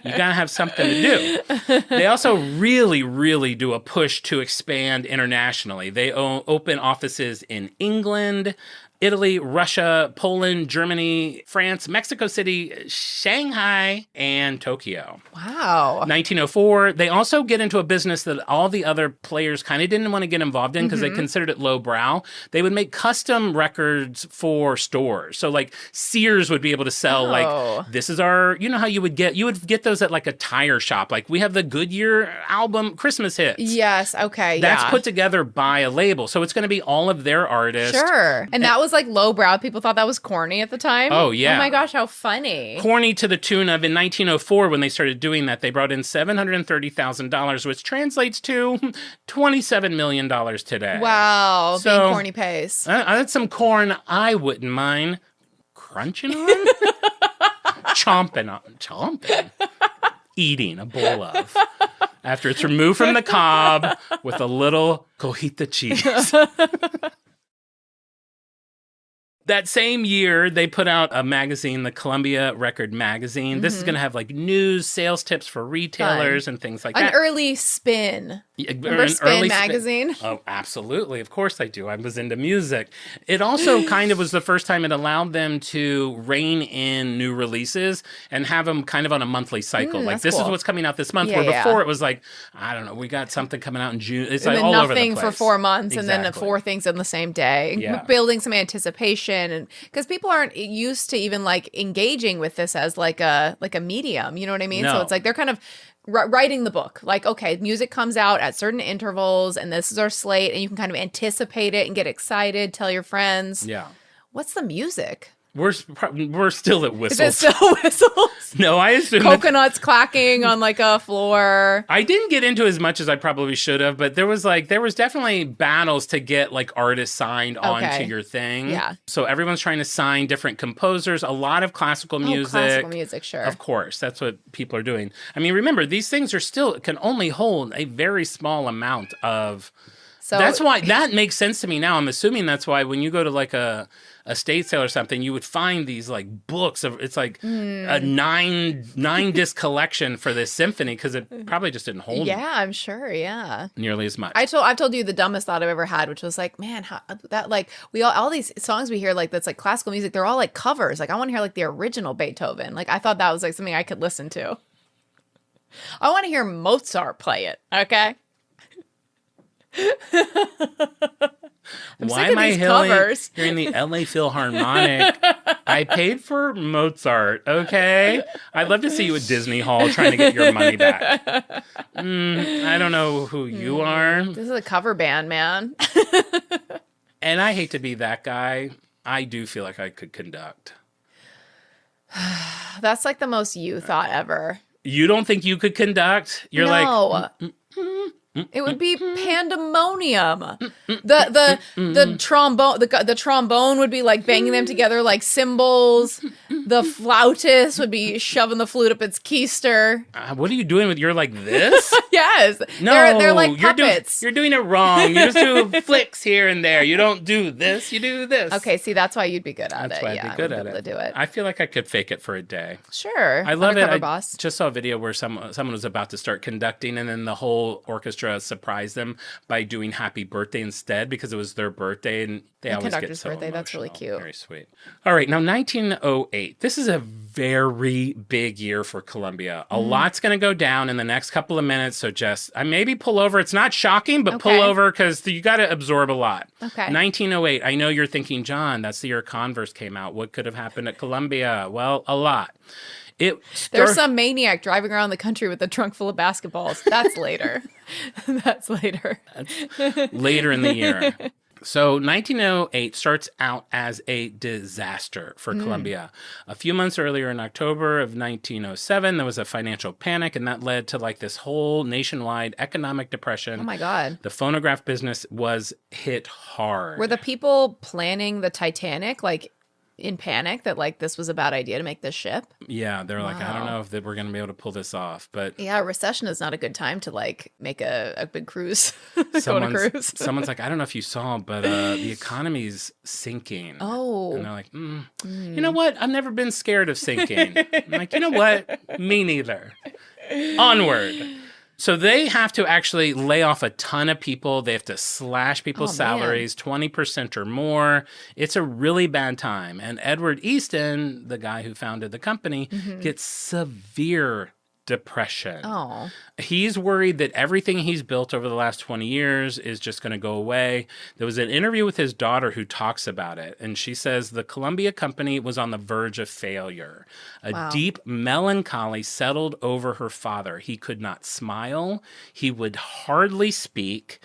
You got to have something to do. They also really, really do a push to expand internationally. They open offices in England, Italy, Russia, Poland, Germany, France, Mexico City, Shanghai, and Tokyo. Wow. 1904, they also get into a business that all the other players kind of didn't want to get involved in because they considered it lowbrow. They would make custom records for stores. So like Sears would be able to sell like, this is our, you know how you would get those at like a tire shop. Like we have the Goodyear album Christmas hits. Yes, okay, That's yeah. put together by a label. So it's going to be all of their artists. Sure. And that was like lowbrow. People thought that was corny at the time. Oh, yeah. Oh my gosh, how funny. Corny to the tune of, in 1904, when they started doing that, they brought in $730,000, which translates to $27 million today. Wow, So- being corny pays. That's some corn I wouldn't mind crunching on. Chomping. Eating a bowl of. After it's removed from the cob with a little cojita cheese. That same year, they put out a magazine, the Columbia Record Magazine. This is going to have like news, sales tips for retailers and things like An that. early Spin. Remember An Spin early magazine? Oh, absolutely. Of course I do. I was into music. It also kind of was the first time it allowed them to rein in new releases and have them kind of on a monthly cycle. Like, that's this is cool. what's coming out this month. Yeah, where yeah. before it was like, I don't know, we got something coming out in June. It's And like then all over the nothing place. for 4 months, and then Exactly. 4 things in the same day. Yeah. Building some anticipation, and because people aren't used to even like engaging with this as like a medium, you know what I mean? So No. it's like they're kind of writing the book. Like, okay, music comes out at certain intervals, and this is our slate, and you can kind of anticipate it and get excited. Tell your friends. Yeah. What's the music? We're still at Is whistles. it still whistles? No, I assume that- Coconuts clacking on like a floor. I didn't get into as much as I probably should have, but there was definitely battles to get like artists signed onto your thing. Yeah. So everyone's trying to sign different composers, a lot of classical music. Classical music, sure. Of course, that's what people are doing. I mean, remember, these things can only hold a very small amount of. So That's why that makes sense to me now. I'm assuming that's why when you go to like a estate sale or something, you would find these like books of it's like a nine disc collection for this symphony because it probably just didn't hold Yeah, I'm sure. Yeah. nearly as much. I've told you the dumbest thought I've ever had, which was like, man, how, that like all these songs we hear like that's like classical music, they're all like covers. Like I want to hear like the original Beethoven. Like I thought that was like something I could listen to. I want to hear Mozart play it. Okay. Why sick of am I these covers. hearing the LA Philharmonic? I paid for Mozart, okay? I'd love to see you at Disney Hall trying to get your money back. I don't know who you are. This is a cover band, man. And I hate to be that guy. I do feel like I could conduct. That's like the most you thought ever. You don't think you could conduct? You're No. It would be pandemonium. The trombone would be like banging them together like cymbals. The flautist would be shoving the flute up its keister. what are you doing with your like this? Yes, No, they're like puppets. You're doing it wrong. You just do flicks here and there. You don't do this. You do this. Okay, see, that's why you'd be good at That's it. why Yeah, I'd be good I at would be it. able to do it. I feel like I could fake it for a day. Sure, I love it. Undercover I boss. just saw a video where someone was about to start conducting, and then the whole orchestra surprised them by doing "Happy Birthday" instead because it was their birthday, and they The always get conductor's so birthday, that's really emotional. cute. Very sweet. All right, now 1908. This is a very big year for Columbia. A lot's going to go down in the next couple of minutes, so just maybe pull over. It's not shocking, but pull Okay. over because you got to absorb a lot. Okay. 1908. I know you're thinking, John, that's the year Converse came out. What could have happened at Columbia? Well, a lot. There's some maniac driving around the country with a trunk full of basketballs. That's later. That's later. Later in the year. So 1908 starts out as a disaster for Columbia. A few months earlier in October of 1907, there was a financial panic, and that led to like this whole nationwide economic depression. Oh my God. The phonograph business was hit hard. Were the people planning the Titanic like in panic that like this was a bad idea to make this ship? Yeah, they're like, I don't Wow. know if we're going to be able to pull this off, but Yeah, recession is not a good time to like make a big cruise. Go on a cruise. someone's like, I don't know if you saw, but the economy's sinking. Oh. And they're like, you know what? I've never been scared of sinking. I'm like, you know what? Me neither. Onward. So they have to actually lay off a ton of people. They have to slash people's Oh, man. salaries 20% or more. It's a really bad time. And Edward Easton, the guy who founded the company, gets severe depression. Oh. He's worried that everything he's built over the last 20 years is just going to go away. There was an interview with his daughter who talks about it, and she says the Columbia Company was on the verge of failure. A Wow. deep melancholy settled over her father. He could not smile. He would hardly speak.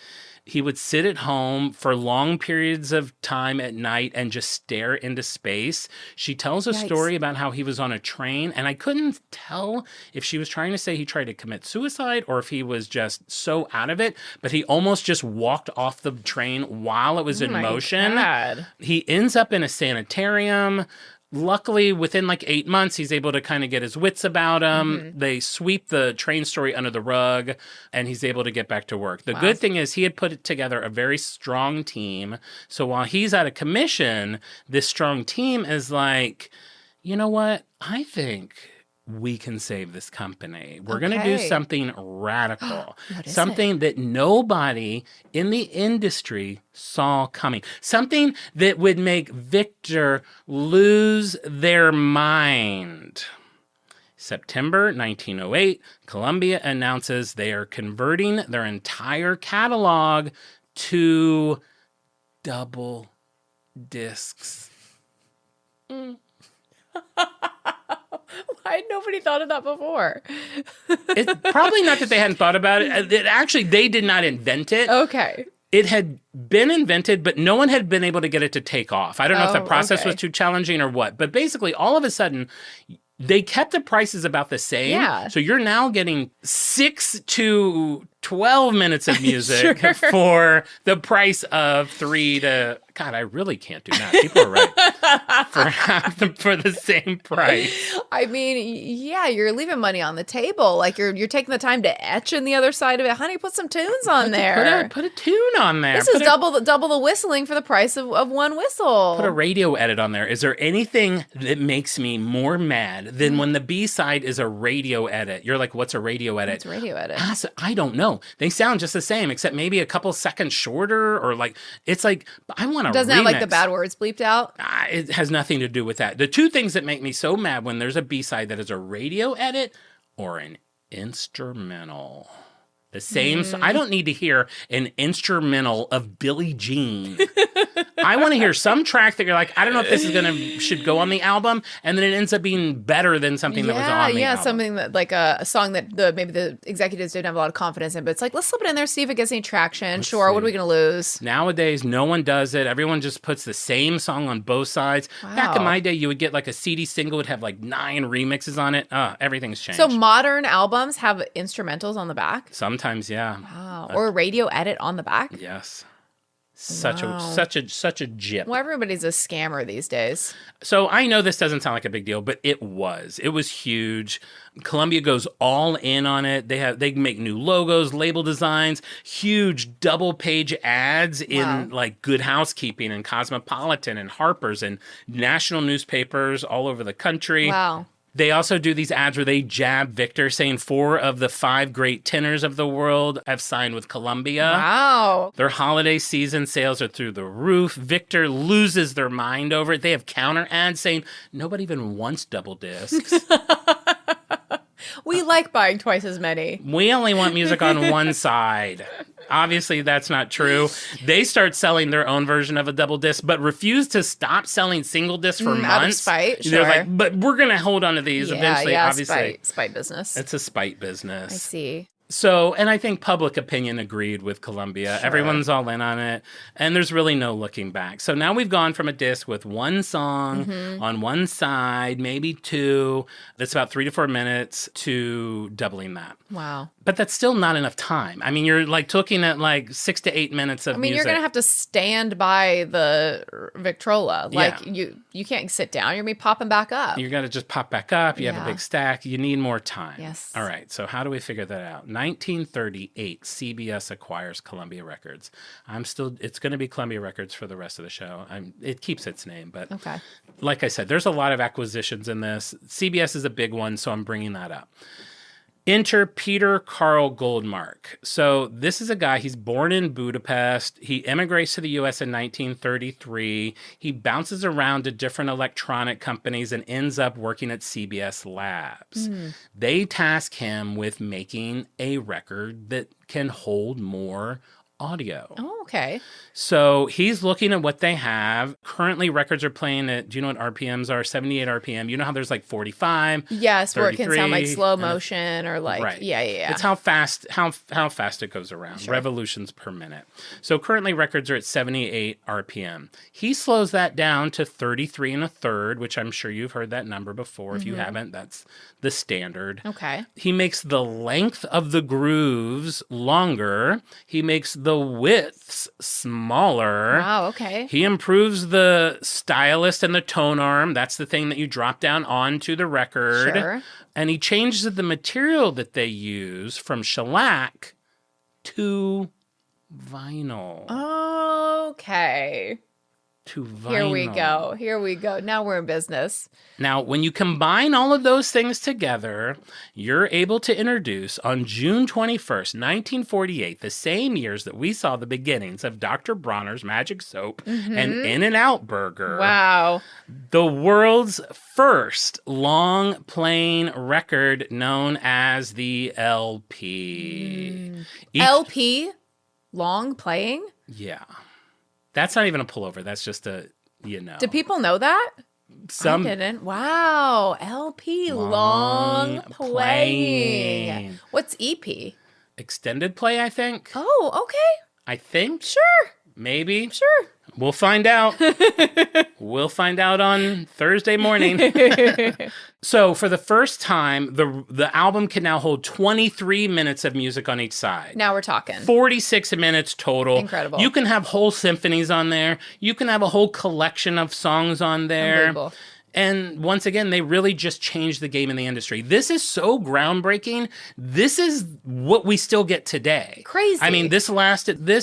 He would sit at home for long periods of time at night and just stare into space. She tells a Yikes. story about how he was on a train, and I couldn't tell if she was trying to say he tried to commit suicide or if he was just so out of it, but he almost just walked off the train while it was in my motion. God. He ends up in a sanitarium. Luckily, within like 8 months, he's able to kind of get his wits about him. They sweep the train story under the rug, and he's able to get back to work. The good thing is he had put together a very strong team. So while he's out of commission, this strong team is like, you know what? I think we can save this company. We're going to do Okay. something radical, What is something that nobody in the industry saw coming, something that would make Victor lose their mind. September 1908, Columbia announces they are converting their entire catalog to double discs. Why had nobody thought of that before? It's probably not that they hadn't thought about it. Actually, they did not invent it. Okay. It had been invented, but no one had been able to get it to take off. I don't know if the Oh, process okay. was too challenging or what. But basically, all of a sudden, they kept the prices about the same. Yeah. So you're now getting 6 to 12 minutes of music Sure. for the price of 3 to... God, I really can't do math. People are right. For the same price. I mean, yeah, you're leaving money on the table. Like you're taking the time to etch in the other side of it. Honey, put some tunes on there. Put a tune on there. This is Put a- double the whistling for the price of one whistle. Put a radio edit on there. Is there anything that makes me more mad than when the B-side is a radio edit? You're like, what's a radio edit? It's a radio edit. I don't know. They sound just the same, except maybe a couple seconds shorter, or like, it's like, I want a Doesn't have like the remix. bad words bleeped out. It has nothing to do with that. The two things that make me so mad when there's a B-side that is a radio edit or an instrumental. The same. I don't need to hear an instrumental of Billie Jean. I want to hear some track that you're like, I don't know if this should go on the album, and then it ends up being better than something that was on the album. Something that like a song that maybe the executives didn't have a lot of confidence in, but it's like, let's slip it in there, see if it gets any traction. Sure, what are we going to lose? Nowadays, no one does it. Everyone just puts the same song on both sides. Wow. Back in my day, you would get like a CD single would have like 9 remixes on it. Everything's changed. So modern albums have instrumentals on the back? Sometimes, yeah. Wow. Or a radio edit on the back? Yes. Such a jip. Well, everybody's a scammer these days. So I know this doesn't sound like a big deal, but it was. It was huge. Columbia goes all in on it. They make new logos, label designs, huge double page ads in like Good Housekeeping and Cosmopolitan and Harper's and national newspapers all over the country. Wow. They also do these ads where they jab Victor, saying 4 of the 5 great tenors of the world have signed with Columbia. Wow. Their holiday season sales are through the roof. Victor loses their mind over it. They have counter ads saying nobody even wants double discs. We like buying twice as many. We only want music on one side. Obviously, that's not true. They start selling their own version of a double disc, but refuse to stop selling single discs for months. Out of spite, They're sure. like, but we're going to hold on to these eventually, obviously. Spite business. It's a spite business. I see. So, and I think public opinion agreed with Columbia. Sure. Everyone's all in on it, and there's really no looking back. So now we've gone from a disc with one song on one side, maybe 2, that's about 3 to 4 minutes, to doubling that. Wow. But that's still not enough time. I mean, you're like looking at like 6 to 8 minutes of music. You're going to have to stand by the Victrola. Like, you can't sit down. You're going to be popping back up. You got to just pop back up. You have a big stack. You need more time. Yes. All right. So how do we figure that out? 1938, CBS acquires Columbia Records. It's going to be Columbia Records for the rest of the show. It keeps its name, but okay. Like I said, there's a lot of acquisitions in this. CBS is a big one, so I'm bringing that up. Enter Peter Carl Goldmark. So this is a guy, he's born in Budapest. He immigrates to the U.S. in 1933. He bounces around to different electronic companies and ends up working at CBS Labs. They task him with making a record that can hold more audio. Oh, okay. So he's looking at what they have. Currently, records are playing at, do you know what RPMs are? 78 RPM. You know how there's like 45? Yes, where it can sound like slow and motion or like, right. yeah. It's how fast it goes around. Sure. Revolutions per minute. So currently records are at 78 RPM. He slows that down to 33 and a third, which I'm sure you've heard that number before. If you haven't, that's the standard. Okay. He makes the length of the grooves longer. He makes the widths smaller. Wow, okay. He improves the stylus and the tone arm. That's the thing that you drop down onto the record. Sure. And he changes the material that they use from shellac to vinyl. Okay. To vinyl. Here we go. Now we're in business. Now, when you combine all of those things together, you're able to introduce on June 21st, 1948, the same years that we saw the beginnings of Dr. Bronner's Magic Soap and In-N-Out Burger. Wow. The world's first long playing record known as the LP. LP? Long playing? Yeah. That's not even a pullover. That's just a, Do people know that? Some I didn't. Wow. LP, long playing. What's EP? Extended play, I think. Oh, okay. I think. Sure. Maybe. Sure. We'll find out. We'll find out on Thursday morning. So for the first time, the album can now hold 23 minutes of music on each side. Now we're talking. 46 minutes total. Incredible. You can have whole symphonies on there. You can have a whole collection of songs on there. Unbelievable. And once again, they really just changed the game in the industry. This is so groundbreaking. This is what we still get today. Crazy. I mean, this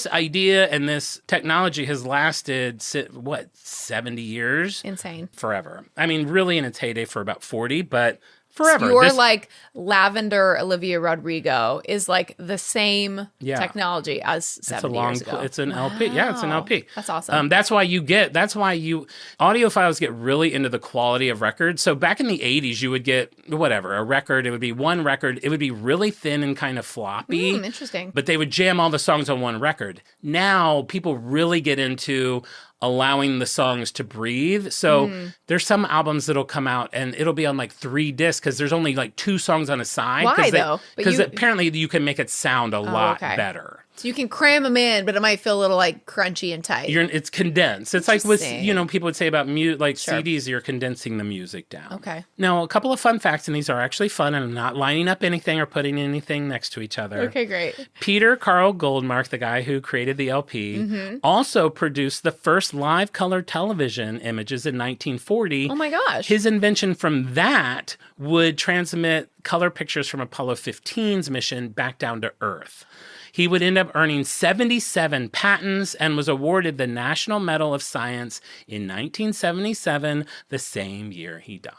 idea and this technology has lasted, 70 years? Insane. Forever. I mean, really in its heyday for about 40, but forever. Your like Lavender Olivia Rodrigo is like the same Yeah. technology as 70 years ago. It's an LP. Yeah, it's an LP. That's awesome. That's why audiophiles get really into the quality of records. So back in the 80s, you would get a record. It would be one record. It would be really thin and kind of floppy. Interesting. But they would jam all the songs on one record. Now people really get into allowing the songs to breathe. So there's some albums that'll come out and it'll be on like 3 discs because there's only like 2 songs on a side. Why, though? Because apparently you can make it sound a lot better. So you can cram them in, but it might feel a little like crunchy and tight. It's condensed. It's like with, people would say about CDs, you're condensing the music down. Okay. Now, a couple of fun facts, and these are actually fun, and I'm not lining up anything or putting anything next to each other. Okay, great. Peter Carl Goldmark, the guy who created the LP, also produced the first live color television images in 1940. Oh my gosh. His invention from that would transmit color pictures from Apollo 15's mission back down to Earth. He would end up earning 77 patents and was awarded the National Medal of Science in 1977, the same year he died.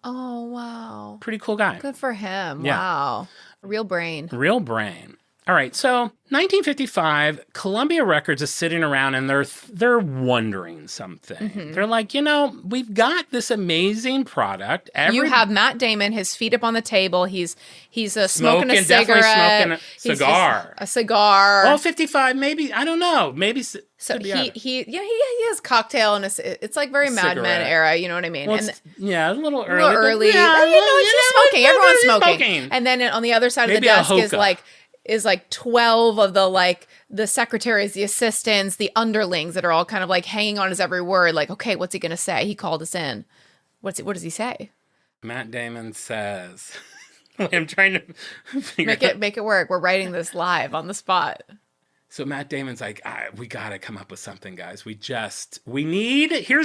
Oh, wow. Pretty cool guy. Good for him. Yeah. Wow. Real brain. Real brain. All right, so 1955, Columbia Records is sitting around and they're wondering something. They're like, we've got this amazing product. You have Matt Damon, his feet up on the table. He's smoking a cigarette. Definitely smoking a cigar. A cigar. Oh, 55, maybe. I don't know. Maybe. So he has cocktail and it's like very Mad Men era. You know what I mean? Well, and a little early. A little early. Yeah, he's smoking. Everyone's smoking. smoking. And then on the other side Maybe of the a desk is like 12 of the secretaries, the assistants, the underlings that are all kind of like hanging on his every word. Like, okay, what's he going to say? He called us in. What does he say? Matt Damon says, I'm trying to figure Make it work. We're writing this live on the spot. So Matt Damon's like, we got to come up with something, guys. Here's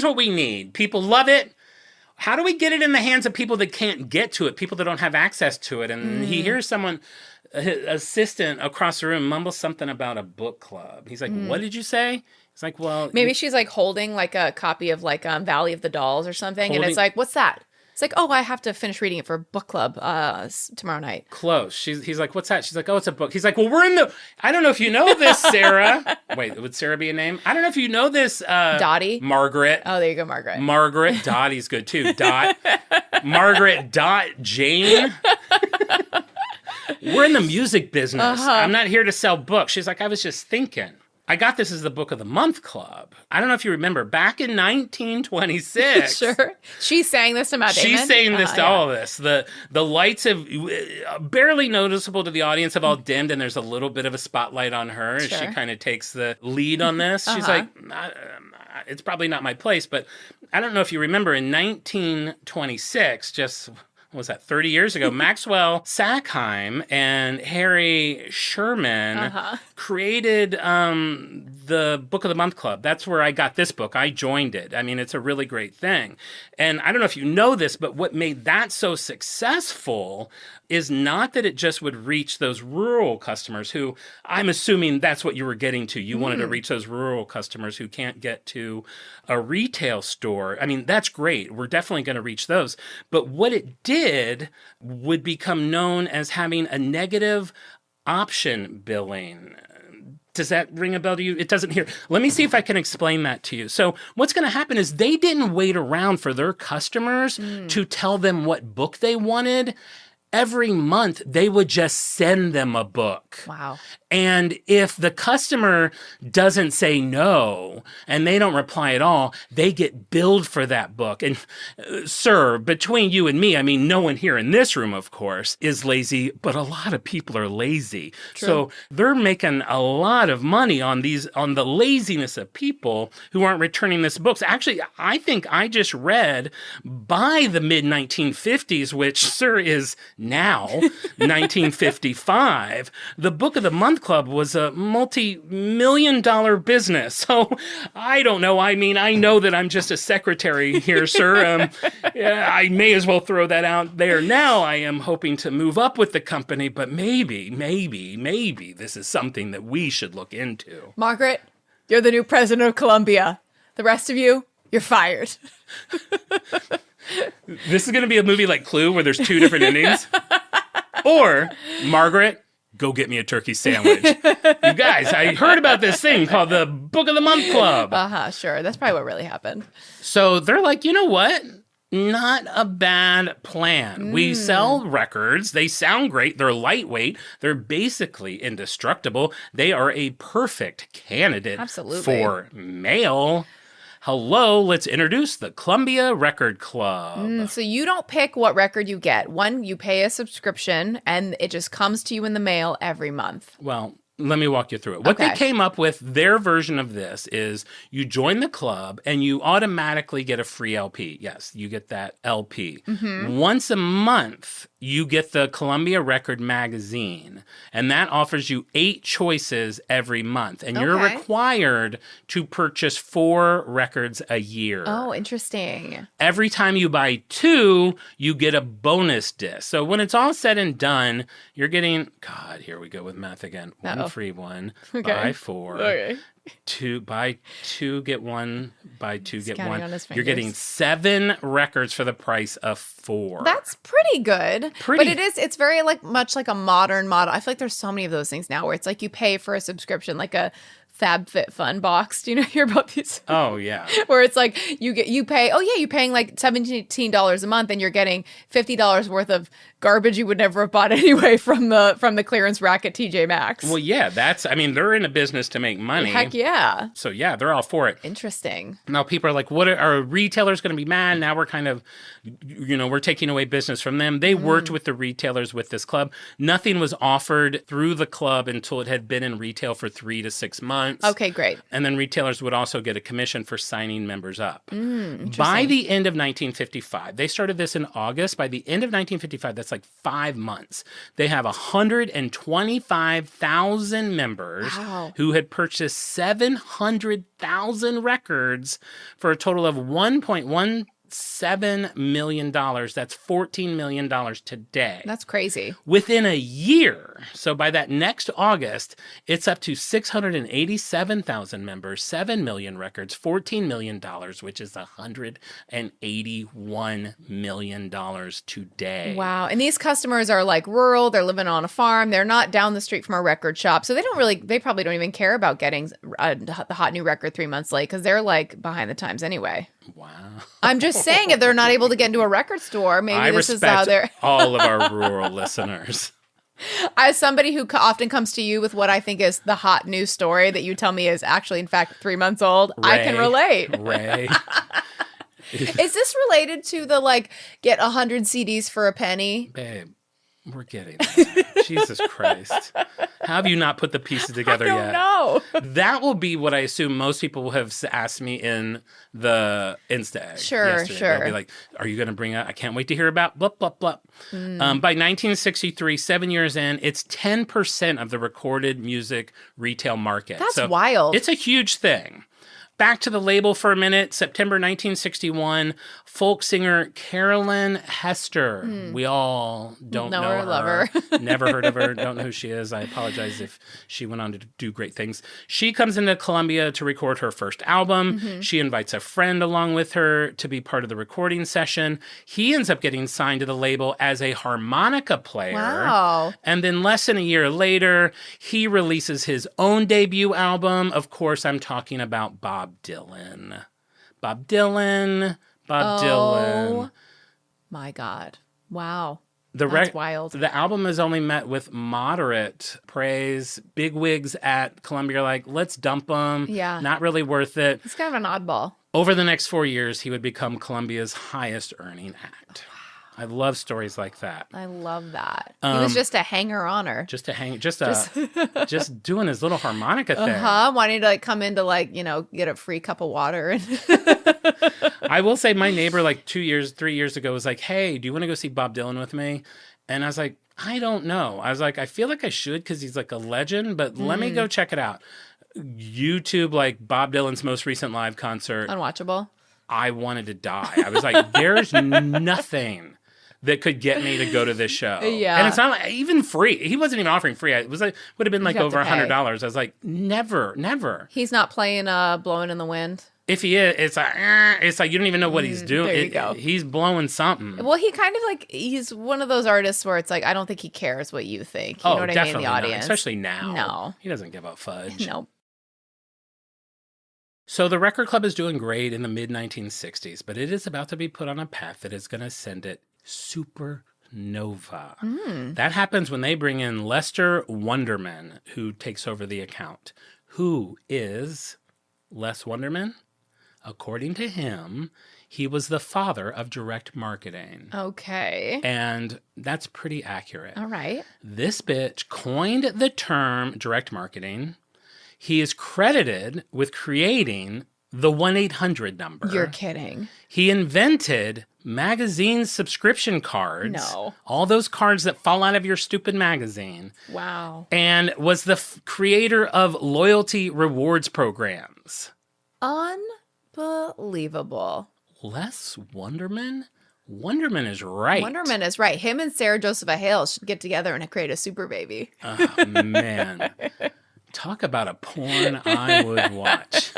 what we need. People love it. How do we get it in the hands of people that can't get to it, people that don't have access to it? And he hears someone, his assistant across the room, mumble something about a book club. He's like, what did you say? He's like, well... Maybe she's like holding like a copy of like Valley of the Dolls or something. And it's like, what's that? It's like, oh, I have to finish reading it for book club tomorrow night. Close. He's like, what's that? She's like, oh, it's a book. He's like, well, we're in the... I don't know if you know this, Sarah. Wait, would Sarah be a name? I don't know if you know this. Dottie? Margaret. Oh, there you go, Margaret. Margaret. Dottie's good, too. Dot. Margaret. Dot. Jane. We're in the music business. I'm not here to sell books. She's like, I was just thinking. I got this as the Book of the Month Club. I don't know if you remember, back in 1926. Sure. She's saying this to Matt Damon? She's saying this to all of this. The lights have, barely noticeable to the audience, have all dimmed, and there's a little bit of a spotlight on her as she kind of takes the lead on this. She's like, it's probably not my place, but I don't know if you remember, in 1926, just... what was that, 30 years ago, Maxwell Sackheim and Harry Sherman created the Book of the Month Club. That's where I got this book. I joined it. I mean, it's a really great thing. And I don't know if you know this, but what made that so successful is not that it just would reach those rural customers who, I'm assuming that's what you were getting to. You wanted to reach those rural customers who can't get to a retail store. I mean, that's great. We're definitely going to reach those. But what it did would become known as having a negative option billing. Does that ring a bell to you? It doesn't here. Let me see if I can explain that to you. So what's going to happen is they didn't wait around for their customers to tell them what book they wanted. Every month, they would just send them a book. Wow. And if the customer doesn't say no and they don't reply at all, they get billed for that book. And sir, between you and me, I mean, no one here in this room, of course, is lazy, but a lot of people are lazy. True. So they're making a lot of money on the laziness of people who aren't returning this books. Actually, I think I just read by the mid-1950s, which, sir, is now 1955, the Book of the Month Club was a multi-million-dollar business. So I don't know. I mean, I know that I'm just a secretary here, sir. Yeah, I may as well throw that out there now. I am hoping to move up with the company, but maybe this is something that we should look into. Margaret, you're the new president of Columbia. The rest of you, you're fired. This is going to be a movie like Clue where there's 2 different endings. Or, Margaret, go get me a turkey sandwich. You guys, I heard about this thing called the Book of the Month Club. Sure. That's probably what really happened. So they're like, you know what? Not a bad plan. We sell records. They sound great. They're lightweight. They're basically indestructible. They are a perfect candidate Absolutely. for mail. Hello, let's introduce the Columbia Record Club. So you don't pick what record you get. One, you pay a subscription and it just comes to you in the mail every month. Well, let me walk you through it. What they came up with, their version of this is you join the club and you automatically get a free LP. Yes, you get that LP. Once a month, you get the Columbia Record magazine, and that offers you 8 choices every month. And you're required to purchase 4 records a year. Oh, interesting. Every time you buy 2, you get a bonus disc. So when it's all said and done, you're getting, God, here we go with math again. One free one, buy 4. Okay. 2 buy 2 get 1, buy 2 get 1. on his You're getting 7 records for the price of 4. That's pretty good. Pretty. But it's very much like a modern model. I feel like there's so many of those things now where it's like you pay for a subscription, like a FabFitFun box. Do you hear about these? Oh yeah. Where it's like you pay. Oh yeah, you're paying like $17 a month, and you're getting $50 worth of garbage you would never have bought anyway from the clearance rack at TJ Maxx. Well, yeah, they're in a business to make money. Heck yeah. So yeah, they're all for it. Interesting. Now people are like, what are retailers going to be mad? Now we're kind of, we're taking away business from them. They worked with the retailers with this club. Nothing was offered through the club until it had been in retail for 3 to 6 months. Okay, great. And then retailers would also get a commission for signing members up. By the end of 1955, they started this in August. By the end of 1955, that's like 5 months. They have 125,000 members who had purchased 700,000 records for a total of $1.17 million. That's $14 million today. That's crazy. Within a year, so by that next August, it's up to 687,000 members, 7 million records, $14 million, which is $181 million today. Wow. And these customers are like rural, they're living on a farm, they're not down the street from a record shop. So they probably don't even care about getting the hot new record 3 months late because they're like behind the times anyway. Wow. I'm just saying, if they're not able to get into a record store, maybe this is how they're. all of our rural listeners. As somebody who often comes to you with what I think is the hot news story that you tell me is actually, in fact, 3 months old, I can relate. Ray. Is this related to the get 100 CDs for a penny? Babe, we're getting there. Jesus Christ. How have you not put the pieces together yet? I don't know. That will be what I assume most people have asked me in the Insta egg. Sure. They'll be like, are you going to bring up, I can't wait to hear about blah, blah, blah. By 1963, 7 years in, it's 10% of the recorded music retail market. That's wild. It's a huge thing. Back to the label for a minute. September 1961, folk singer Carolyn Hester. We all don't know her. Love her. Never heard of her. Don't know who she is. I apologize if she went on to do great things. She comes into Columbia to record her first album. She invites a friend along with her to be part of the recording session. He ends up getting signed to the label as a harmonica player. Wow. And then less than a year later, he releases his own debut album. Of course, I'm talking about Bob Dylan. Oh my God. Wow. That's wild. The album has only met with moderate praise. Bigwigs at Columbia are like, let's dump him. Yeah. Not really worth it. It's kind of an oddball. Over the next 4 years, he would become Columbia's highest earning act. I love stories like that. I love that. He was just a hanger-oner. Just doing his little harmonica thing. Wanting to come in to get a free cup of water. I will say my neighbor 3 years ago was like, hey, do you want to go see Bob Dylan with me? And I was like, I don't know. I was like, I feel like I should because he's like a legend, but let me go check it out. YouTube, Bob Dylan's most recent live concert. Unwatchable. I wanted to die. I was like, there's nothing that could get me to go to this show. Yeah. And it's not even free. He wasn't even offering free. It was would have been over $100. I was like, never. He's not playing Blowing in the Wind. If he is, it's like you don't even know what he's doing. There you go. He's blowing something. Well, he kind of he's one of those artists where it's I don't think he cares what you think. You know what I mean? The audience. Not. Especially now. No. He doesn't give a fudge. Nope. So the record club is doing great in the mid-1960s, but it is about to be put on a path that is going to send it supernova. That happens when they bring in Lester Wonderman, who takes over the account. Who is Les Wonderman? According to him, he was the father of direct marketing. Okay. And that's pretty accurate. All right. This bitch coined the term direct marketing. He is credited with creating the 1-800 number. You're kidding. He invented magazine subscription cards. No. All those cards that fall out of your stupid magazine. Wow. And was the creator of loyalty rewards programs. Unbelievable. Les Wonderman? Wonderman is right. Wonderman is right. Him and Sarah Josepha Hale should get together and create a super baby. Oh, man. Talk about a porn I would watch.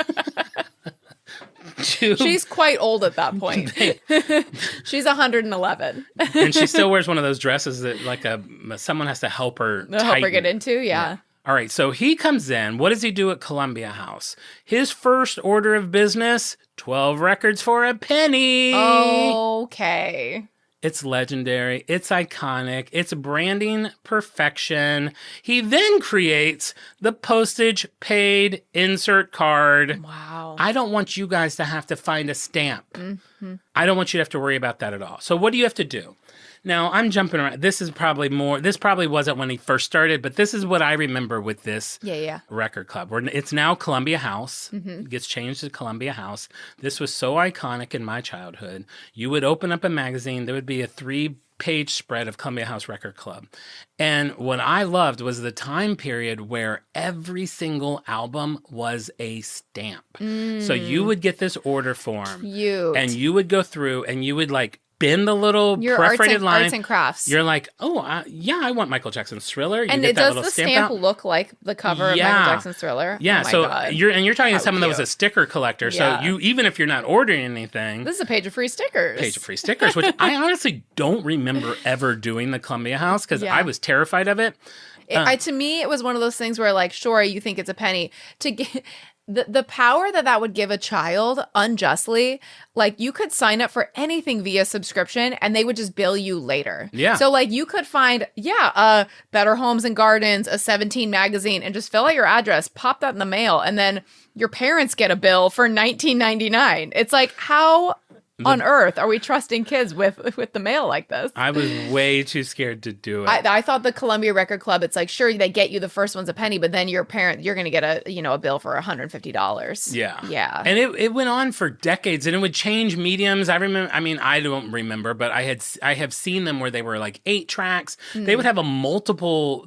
She's quite old at that point. She's 111. And she still wears one of those dresses that like someone has to help her Help her get into, yeah. All right, so he comes in. What does he do at Columbia House? His first order of business, 12 records for a penny. Okay. It's legendary. It's iconic. It's branding perfection. He then creates the postage paid insert card. Wow. I don't want you guys to have to find a stamp. Mm-hmm. I don't want you to have to worry about that at all. So what do you have to do? Now, I'm jumping around. This probably wasn't when he first started, but this is what I remember with this record club. It's now Columbia House. Mm-hmm. It gets changed to Columbia House. This was so iconic in my childhood. You would open up a magazine. There would be a 3-page spread of Columbia House Record Club. And what I loved was the time period where every single album was a stamp. So you would get this order form. Cute. And you would go through and you would like bend the little your perforated line. Arts and crafts. You're like, oh, yeah, I want Michael Jackson's Thriller. You and get it that does little the stamp stamp out. look like the cover of Michael Jackson's Thriller? Yeah, oh my so God. you're talking to someone that was cute. a sticker collector. Yeah. So you even if you're not ordering anything, This is a page of free stickers. which I honestly don't remember ever doing the Columbia House because I was terrified of it. To me, it was one of those things where, like, sure, you think it's a penny. To get the power that would give a child unjustly, like, you could sign up for anything via subscription and they would just bill you later. Yeah. So, like, you could find, Better Homes and Gardens, a 17 magazine, and just fill out your address, pop that in the mail, and then your parents get a bill for $19.99. It's like, how on earth are we trusting kids with the mail like this? I was way too scared to do it. I thought the Columbia Record Club, it's like, sure, they get you the first one's a penny, but then you're going to get a bill for $150. Yeah. Yeah. And it went on for decades and it would change mediums. I don't remember, but I have seen them where they were like 8 tracks. They would have multiple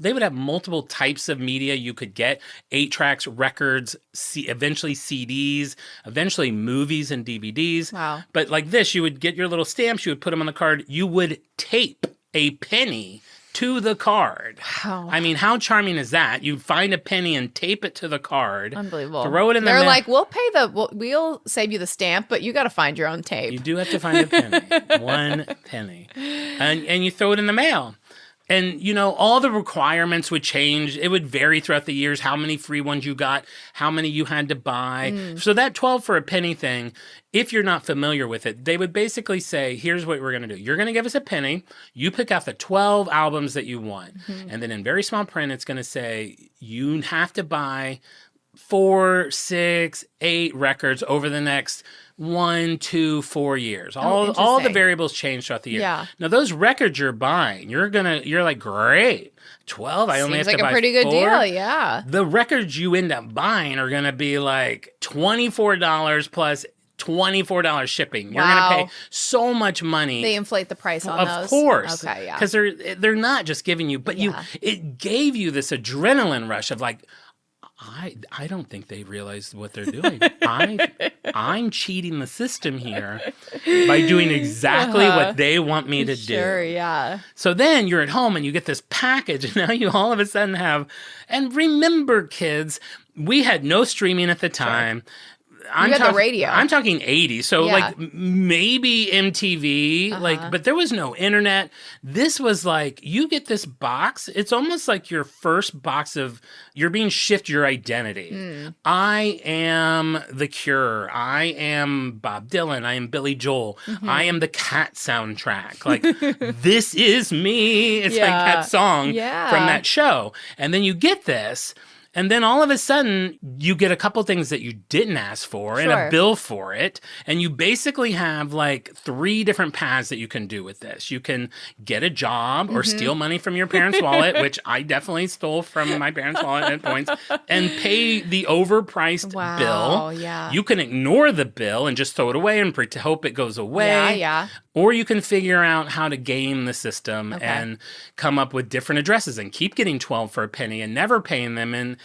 types of media you could get. 8 tracks, records, eventually CDs, eventually movies and DVDs. Wow. But like this, you would get your little stamps, you would put them on the card, you would tape a penny to the card. Wow. I mean, how charming is that? You find a penny and tape it to the card. Unbelievable. Throw it in the They're mail. like, we'll save you the stamp, but you got to find your own tape. You do have to find a penny. 1 penny. And you throw it in the mail. And, all the requirements would change. It would vary throughout the years, how many free ones you got, how many you had to buy. So that 12 for a penny thing, if you're not familiar with it, they would basically say, here's what we're going to do. You're going to give us a penny. You pick out the 12 albums that you want. And then in very small print, it's going to say, you have to buy 4, 6, 8 records over the next 1, 2, 4 years. All the variables change throughout the year. Yeah. Now those records you're buying, you're like, great. 12, I only have to buy 4. Seems like a pretty good deal, yeah. The records you end up buying are going to be like $24 plus $24 shipping. You're going to pay so much money. They inflate the price on those. Of course. Okay, yeah. Because they're not just giving you, but it gave you this adrenaline rush of like, I don't think they realize what they're doing. I'm cheating the system here by doing exactly what they want me to do. Sure, yeah. So then you're at home and you get this package and now you all of a sudden have, and remember kids, we had no streaming at the time. You had the radio. I'm talking 80s. So Yeah. like maybe MTV, but there was no internet. This was like, you get this box. It's almost like your first box of, you're being shifted your identity. I am The Cure. I am Bob Dylan. I am Billy Joel. I am the Cat soundtrack. Like, this is me. It's like that song from that show. And then you get this. And then all of a sudden, you get a couple things that you didn't ask for and a bill for it. And you basically have like 3 different paths that you can do with this. You can get a job or steal money from your parents' wallet, which I definitely stole from my parents' wallet at points, and pay the overpriced bill. Yeah. You can ignore the bill and just throw it away and hope it goes away. Yeah. Or you can figure out how to game the system and come up with different addresses and keep getting 12 for a penny and never paying them. And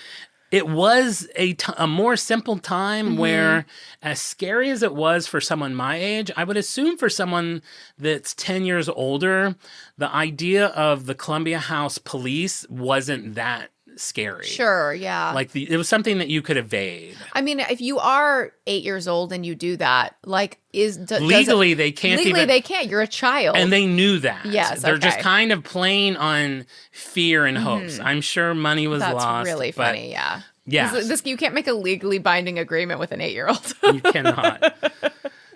it was a more simple time where, as scary as it was for someone my age, I would assume for someone that's 10 years older, the idea of the Columbia House police wasn't that scary. Sure, yeah. Like it was something that you could evade. I mean, if you are 8 years old and you do that, like legally they can't. Legally they can't. You're a child, and they knew that. Yes, they're just kind of playing on fear and hopes. I'm sure money was lost. That's really funny. Yeah. Yeah. This you can't make a legally binding agreement with an 8-year-old. You cannot.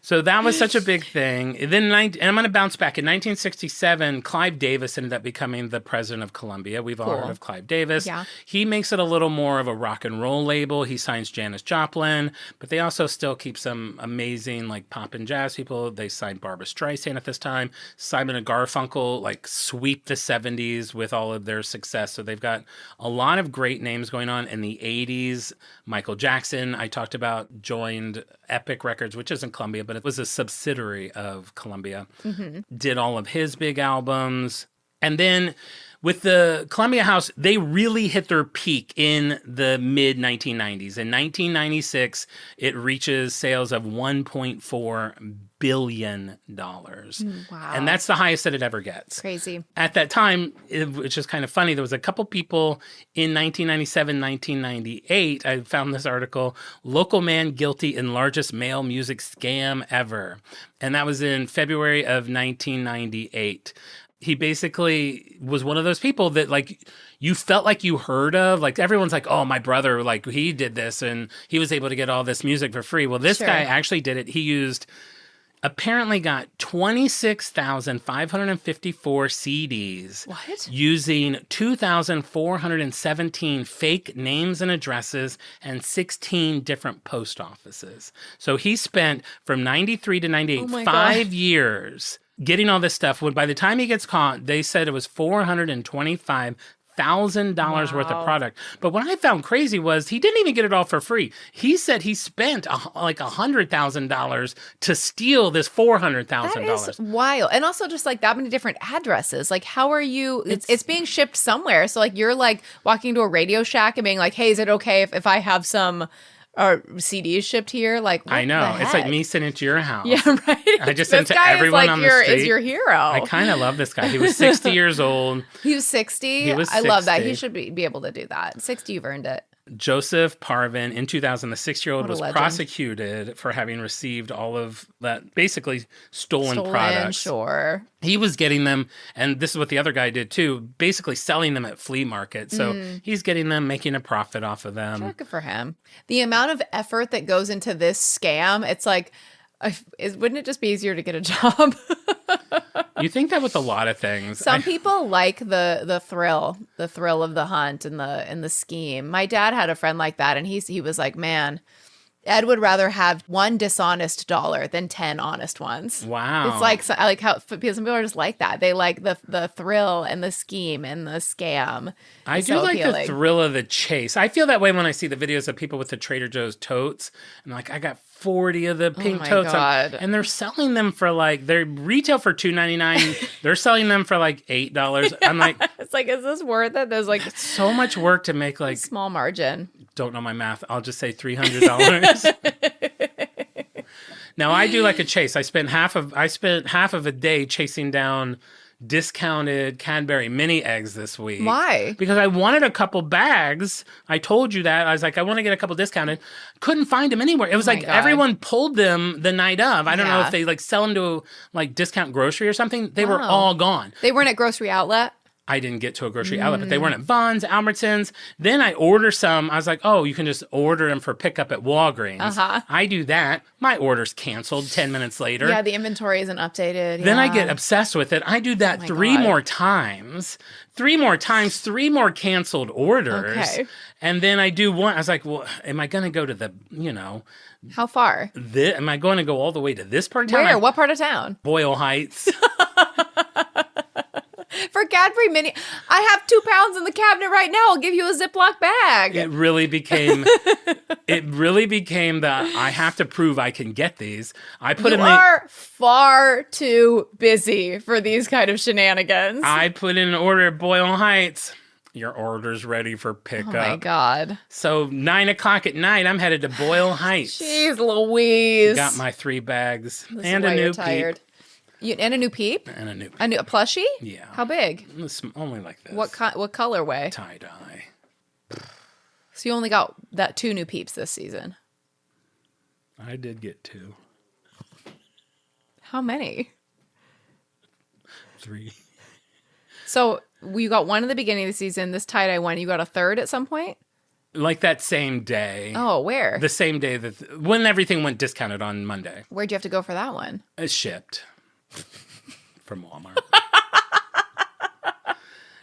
So that was such a big thing. And then, and I'm going to bounce back. In 1967, Clive Davis ended up becoming the president of Columbia. We've all heard of Clive Davis. Yeah. He makes it a little more of a rock and roll label. He signs Janis Joplin, but they also still keep some amazing like pop and jazz people. They signed Barbra Streisand at this time. Simon and Garfunkel like sweep the 70s with all of their success. So they've got a lot of great names going on. In the 80s, Michael Jackson, I talked about, joined Epic Records, which isn't Columbia, but it was a subsidiary of Columbia, did all of his big albums. And then with the Columbia House, they really hit their peak in the mid-1990s. In 1996, it reaches sales of $1.4 billion. Wow. And that's the highest that it ever gets. Crazy. At that time, which is kind of funny, there was a couple people in 1997, 1998. I found this article, Local Man Guilty in Largest Male Music Scam Ever. And that was in February of 1998. He basically was one of those people that like you felt like you heard of. Like everyone's like, oh, my brother, like he did this and he was able to get all this music for free. Well, this guy actually did it. He apparently got 26,554 CDs. What? Using 2,417 fake names and addresses and 16 different post offices. So he spent from 93 to 98, 5 years getting all this stuff. When by the time he gets caught, they said it was $425,000 worth of product. But what I found crazy was he didn't even get it all for free. He said he spent like $100,000 to steal this $400,000. That is wild. And also just like that many different addresses. Like how are you, it's being shipped somewhere. So like you're like walking to a Radio Shack and being like, hey, is it okay if I have some CDs shipped here? Like what I know. the It's like heck? me sending it to your house. Yeah, right. I just sent This to guy everyone is like on the street. is your hero. I kind of love this guy. He was 60 years old. He was 60. He was I love that. 60. He should be able to do that. 60, you've earned it. Joseph Parvin, in 2000, the 6-year-old What a was legend. prosecuted for having received all of that, basically stolen products. Sure. He was getting them, and this is what the other guy did too, basically selling them at flea markets. So he's getting them, making a profit off of them. Sure, good for him. The amount of effort that goes into this scam, it's like, wouldn't it just be easier to get a job? You think that with a lot of things. Some people like the thrill of the hunt and the scheme. My dad had a friend like that, and he was like, man, Ed would rather have one dishonest dollar than 10 honest ones. Wow. It's like I like how some people are just like that. They like the thrill and the scheme and the scam. I It's do so like the appealing. thrill of the chase. I feel that way when I see the videos of people with the Trader Joe's totes. I'm like, I got 40 of the pink my totes. God. And they're selling them for like, they retail for $2.99. They're selling them for like $8. I'm like, It's like, is this worth it? There's like so much work to make like, small margin. don't know my math. I'll just say $300. Now I do like a chase. I spent half of a day chasing down discounted Cadbury mini eggs this week. Why? Because I wanted a couple bags. I told you that. I was like, I want to get a couple discounted. Couldn't find them anywhere. It was like God. everyone pulled them the night of. I don't know Yeah. if they like sell them to like discount grocery or something. They were all gone. They weren't at grocery outlet? I didn't get to a grocery outlet, but they weren't at Vons, Albertsons. Then I order some. I was like, oh, you can just order them for pickup at Walgreens. Uh-huh. I do that. My order's canceled 10 minutes later. Yeah, the inventory isn't updated. Then I Yeah. get obsessed with it. I do that my three God. more times. 3 more times, 3 more canceled orders. Okay. And then I do one. I was like, well, am I going to go to the, How far? am I going to go all the way to this part of town? Where? What part of town? Boyle Heights. For Cadbury Mini. I have 2 pounds in the cabinet right now. I'll give you a Ziploc bag. It really became that I have to prove I can get these. I put You in are far too busy for these kind of shenanigans. I put in an order at Boyle Heights. Your order's ready for pickup. Oh my God. So 9:00 at night, I'm headed to Boyle Heights. Jeez Louise. Got my 3 bags This is and why a you're new tired. peep. And a new peep? And a new peep. A plushie? Yeah. How big? It's only like this. What colorway? Tie dye. So you only got that 2 new peeps this season. I did get 2. How many? 3. So you got 1 at the beginning of the season. This tie-dye one, you got a 3rd at some point? Like that same day. Oh, where? The same day that when everything went discounted on Monday. Where'd you have to go for that one? It's shipped from Walmart.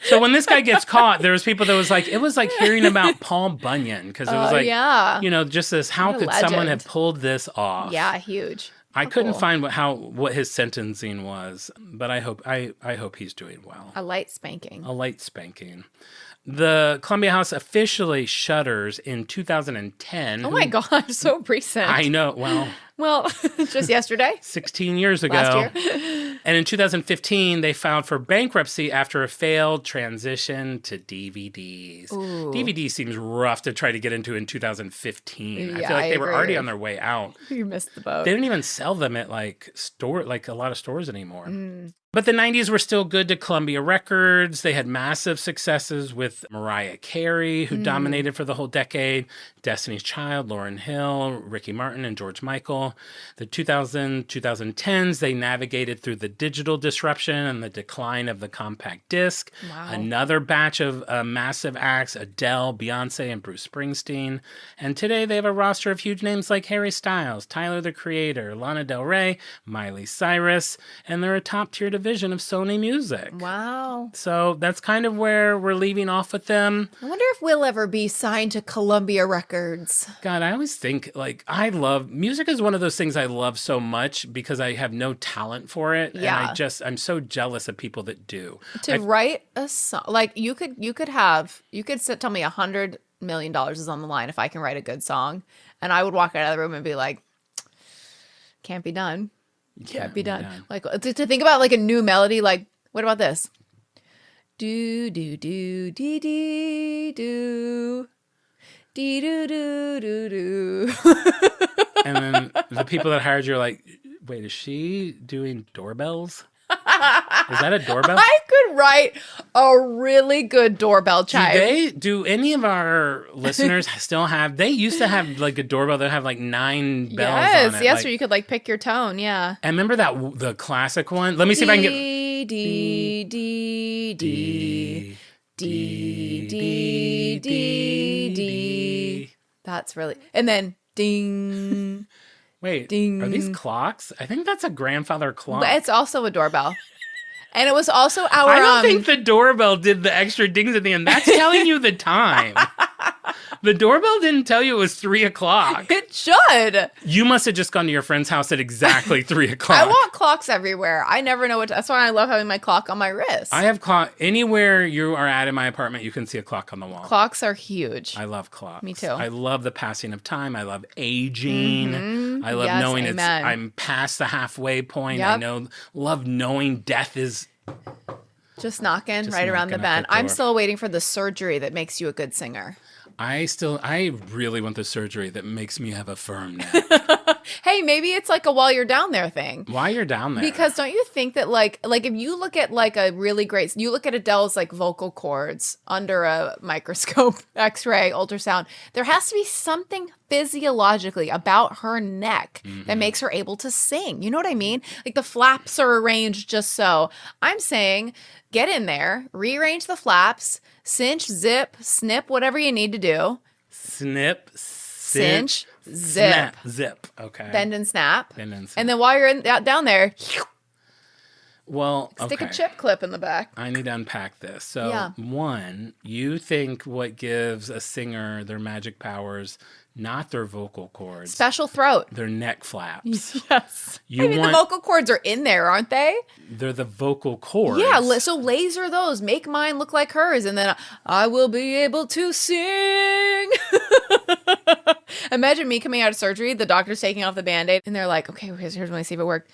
So when this guy gets caught, there was people that was like, it was like hearing about Paul Bunyan because it was like, yeah. just this. How What a could someone legend. have pulled this off? Yeah, huge. I How couldn't cool. find what his sentencing was, but I hope he's doing well. A light spanking. A light spanking. The Columbia House officially shutters in 2010. Oh my God, so recent. I know. Well, Well, just yesterday. 16 years ago. Last year. And in 2015, they filed for bankruptcy after a failed transition to DVDs. Ooh. DVD seems rough to try to get into in 2015. I Yeah, feel like I they were agree. already on their way out. You missed the boat. They didn't even sell them at like a lot of stores anymore. But the 90s were still good to Columbia Records. They had massive successes with Mariah Carey, who dominated for the whole decade, Destiny's Child, Lauryn Hill, Ricky Martin, and George Michael. The 2010s, they navigated through the digital disruption and the decline of the compact disc. Wow. Another batch of massive acts, Adele, Beyonce, and Bruce Springsteen. And today they have a roster of huge names like Harry Styles, Tyler, the Creator, Lana Del Rey, Miley Cyrus, and they're a top-tier division of Sony Music. Wow. So that's kind of where we're leaving off with them. I wonder if we'll ever be signed to Columbia Records. God, I always think, I love, music is one of those things I love so much because I have no talent for it. Yeah. And I'm so jealous of people that do. To write a song, like you could tell me $100 million is on the line if I can write a good song, and I would walk out of the room and be like, can't be done. Can't be done. Like to think about like a new melody, like what about this? Do do do dee dee do dee do do do do. And then the people that hired you are like, wait, is she doing doorbells? Is that a doorbell? I could write a really good doorbell chime. Do any of our listeners still have, they used to have like a doorbell that have like 9 bells on it. Yes, like, or you could like pick your tone. Yeah. and remember the classic one? Let me see if I can get. D D D D D D D D. That's really, and then ding. Wait, Ding. are these clocks? I think that's a grandfather clock. But it's also a doorbell. And it was also our I don't think the doorbell did the extra dings at the end. That's telling you the time. The doorbell didn't tell you it was 3 o'clock. it should. You must have just gone to your friend's house at exactly 3 o'clock. I want clocks everywhere. I never know that's why I love having my clock on my wrist. I have clock anywhere you are at in my apartment. You can see a clock on the wall. Clocks are huge. I love clocks. Me too. I love the passing of time. I love aging. I love Yes, knowing amen. I'm past the halfway point. Yep. Love knowing death is. Just knocking Just right around the knocking at bend. the I'm door. still waiting for the surgery that makes you a good singer. I really want the surgery that makes me have a firm neck. Hey, maybe it's like a while you're down there thing. While you're down there. Because don't you think that like if you look at like a really great, you look at Adele's like vocal cords under a microscope, X-ray, ultrasound, there has to be something physiologically about her neck that makes her able to sing. You know what I mean? Like the flaps are arranged just so. I'm saying get in there, rearrange the flaps, cinch, zip, snip, whatever you need to do. Snip, Cinch, zip. snap, zip. Okay. Bend and snap. Bend and snap. And then while you're down there, Well, stick okay. a chip clip in the back. I need to unpack this. So, Yeah. one, you think what gives a singer their magic powers, not their vocal cords, Special throat. their neck flaps. Yes. You I mean, want- the vocal cords are in there, aren't they? They're the vocal cords. Yeah, so laser those. Make mine look like hers. And then I will be able to sing. Imagine me coming out of surgery, the doctor's taking off the Band-Aid, and they're like, okay, here's when I see if it worked.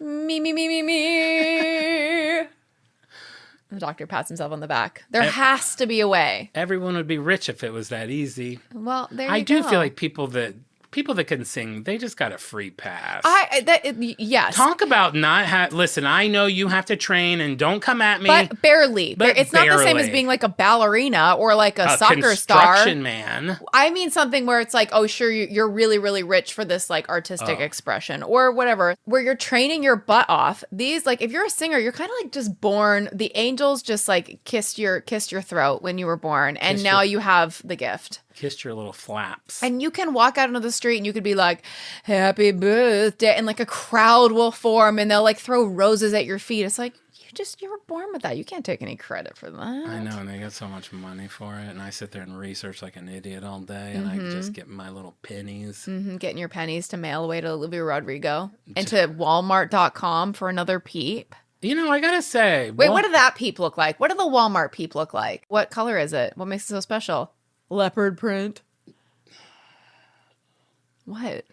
Me, me, me, me, me. The doctor pats himself on the back. There has to be a way. Everyone would be rich if it was that easy. Well, there you go. I do feel like people that can sing, they just got a free pass. Yes. Talk about not listen, I know you have to train and don't come at me. But barely. But It's not the same as barely. being like a ballerina or like a soccer construction star. man. I mean something where it's like, oh, sure, you're really, really rich for this like artistic expression or whatever, where you're training your butt off. These, like, if you're a singer, you're kind of like just born. The angels just like kissed your throat when you were born, and Kissed now your- you have the gift. Kissed your little flaps. And you can walk out into the street and you could be like, happy birthday. And like a crowd will form and they'll like throw roses at your feet. It's like, you were born with that. You can't take any credit for that. I know, and they get so much money for it, and I sit there and research like an idiot all day, and I just get my little pennies. Getting your pennies to mail away to Olivia Rodrigo and to Walmart.com for another peep. You know, I gotta say, Wait, what did that peep look like? What did the Walmart peep look like? What color is it? What makes it so special? Leopard print. What?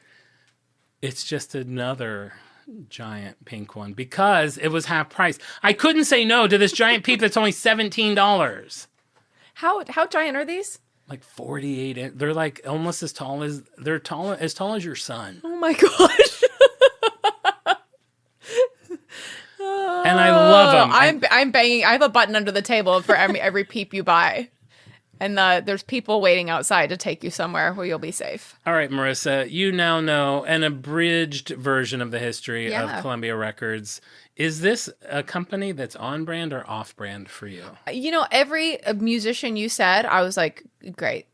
It's just another giant pink one because it was half price. I couldn't say no to this giant peep that's only $17. How giant are these? Like 48. They're like almost as tall as as tall as your son. Oh my gosh. And I love them. I'm banging. I have a button under the table for every peep you buy. And there's people waiting outside to take you somewhere where you'll be safe. All right, Marissa, you now know an abridged version of the history Yeah. of Columbia Records. Is this a company that's on brand or off brand for you? You know, every musician you said, I was like, great.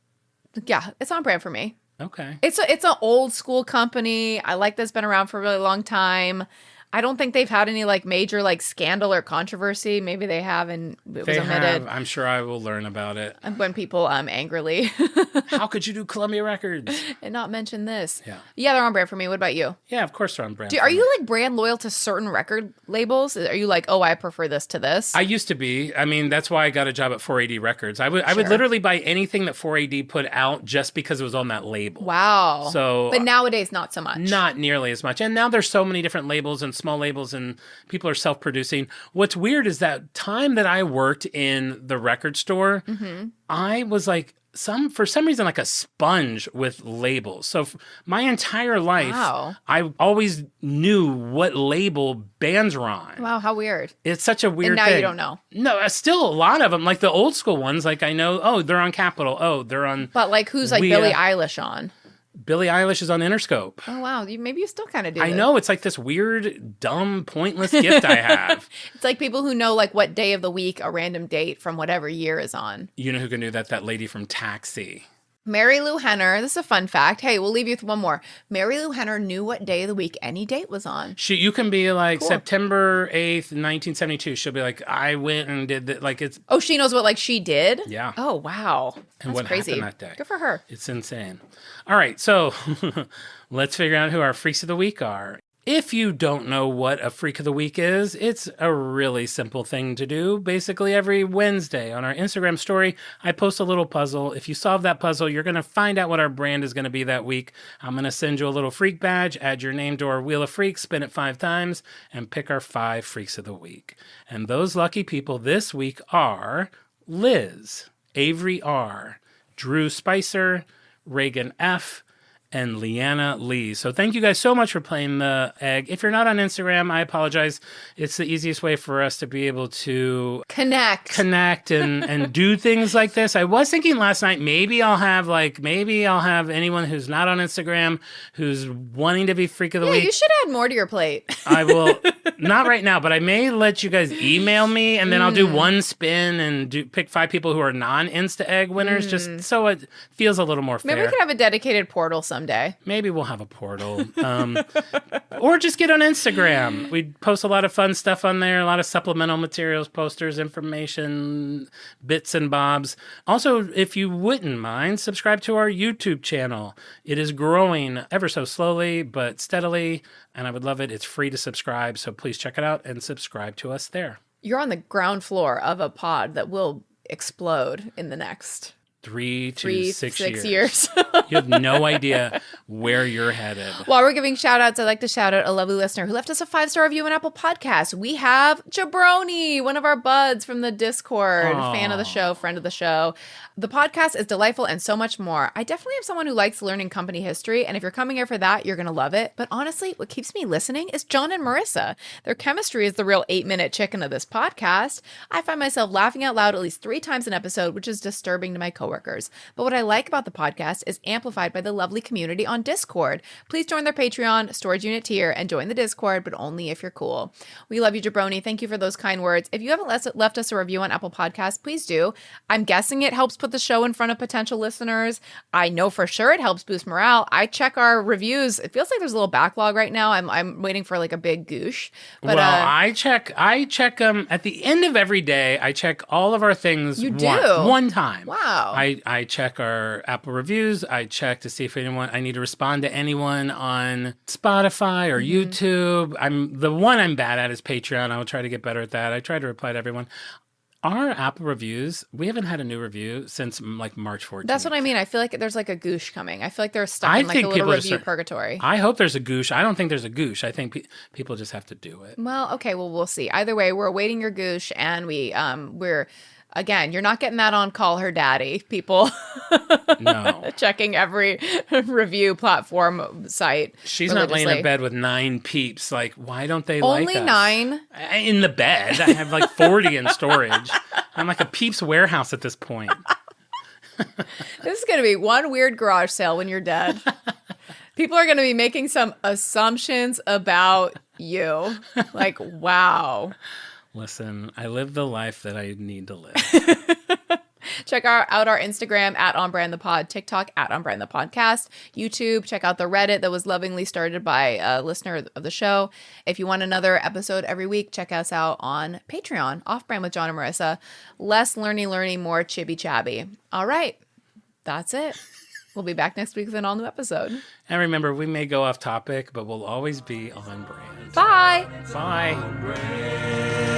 Yeah, it's on brand for me. Okay. It's an old school company. I like that's been around for a really long time. I don't think they've had any like major like scandal or controversy. Maybe they have, and it was They omitted. have. I'm sure I will learn about it. When people angrily How could you do Columbia Records? and not mention this. Yeah. They're on brand for me. What about you? Yeah, of course they're on brand. Are for me. you like brand loyal to certain record labels? Are you like, oh, I prefer this to this? I used to be. I mean, that's why I got a job at 4AD Records. I would Sure. literally buy anything that 4AD put out just because it was on that label. Wow. So- but nowadays, not so much. Not nearly as much. And now there's so many different labels and small labels and people are self-producing. What's weird is that time that I worked in the record store, I was like for some reason like a sponge with labels. So my entire life, Wow. I always knew what label bands were on. Wow, how weird. It's such a weird And now thing. you don't know. No, still a lot of them, like the old school ones. Like I know, oh, they're on Capitol. Oh, they're on. But like, who's like We, Billie Eilish on? Billie Eilish is on Interscope. Oh wow, maybe you still kind of do. I it. know, it's like this weird, dumb, pointless gift I have. It's like people who know like what day of the week a random date from whatever year is on. You know who can do that? That lady from Taxi. Mary Lou Henner. This is a fun fact. Hey, we'll leave you with one more. Mary Lou Henner knew what day of the week any date was on. You can be like Cool. September 8th, 1972. She'll be like, I went and did that. Like it's Oh, she knows what like she did? Yeah. Oh, wow. That's what crazy. happened that day. Good for her. It's insane. All right, so let's figure out who our freaks of the week are. If you don't know what a freak of the week is, it's a really simple thing to do. Basically, every Wednesday on our Instagram story, I post a little puzzle. If you solve that puzzle, you're going to find out what our brand is going to be that week. I'm going to send you a little freak badge, add your name to our Wheel of Freaks, spin it 5 times, and pick our 5 freaks of the week. And those lucky people this week are Liz, Avery R., Drew Spicer, Reagan F., and Leanna Lee. So thank you guys so much for playing the egg. If you're not on Instagram, I apologize. It's the easiest way for us to be able to Connect and do things like this. I was thinking last night, maybe I'll have anyone who's not on Instagram who's wanting to be Freak of the Week. You should add more to your plate. I will, not right now, but I may let you guys email me, and then I'll do one spin and pick 5 people who are non-Insta egg winners, just so it feels a little more fair. Maybe we can have a dedicated portal someday. Maybe we'll have a portal. Or just get on Instagram. We post a lot of fun stuff on there, a lot of supplemental materials, posters, information, bits and bobs. Also, if you wouldn't mind, subscribe to our YouTube channel. It is growing ever so slowly, but steadily, and I would love it. It's free to subscribe, so please check it out and subscribe to us there. You're on the ground floor of a pod that will explode in the next 3 to 6 years. You have no idea where you're headed. While we're giving shout outs, I'd like to shout out a lovely listener who left us a 5-star review on Apple Podcasts. We have Jabroni, one of our buds from the Discord, fan of the show, friend of the show. The podcast is delightful and so much more. I definitely am someone who likes learning company history, and if you're coming here for that, you're going to love it. But honestly, what keeps me listening is Jon and Marisa. Their chemistry is the real 8-minute chicken of this podcast. I find myself laughing out loud at least 3 times an episode, which is disturbing to my coworkers. But what I like about the podcast is amplified by the lovely community on Discord. Please join their Patreon, storage unit tier, and join the Discord, but only if you're cool. We love you, Jabroni. Thank you for those kind words. If you haven't left us a review on Apple Podcasts, please do. I'm guessing it helps put the show in front of potential listeners. I know for sure it helps boost morale. I check our reviews. It feels like there's a little backlog right now. I'm waiting for like a big goosh. But, well, I check at the end of every day. I check all of our things. You do? One time. Wow. I check our Apple reviews. I check to see if I need to respond to anyone on Spotify or YouTube. The one I'm bad at is Patreon. I will try to get better at that. I try to reply to everyone. Our Apple reviews, we haven't had a new review since like March 14th. That's what I mean. I feel like there's like a goosh coming. I feel like they're stuck in like a little review purgatory. I hope there's a goosh. I don't think there's a goosh. I think people just have to do it. Well, okay. Well, we'll see. Either way, we're awaiting your goosh, and we're again, you're not getting that on Call Her Daddy, people. No. Checking every review platform site. She's not laying in bed with 9 peeps. Like, why don't they like us? Only 9? In the bed. I have like 40 in storage. I'm like a Peeps warehouse at this point. This is going to be one weird garage sale when you're dead. People are going to be making some assumptions about you. Like, wow. Listen, I live the life that I need to live. Check out our Instagram at OnBrandThePod, TikTok at OnBrandThePodcast, YouTube. Check out the Reddit that was lovingly started by a listener of the show. If you want another episode every week, check us out on Patreon, Off Brand with Jon and Marisa. Less learny, more chibby chabby. All right, that's it. We'll be back next week with an all new episode. And remember, we may go off topic, but we'll always be on brand. Bye. Bye.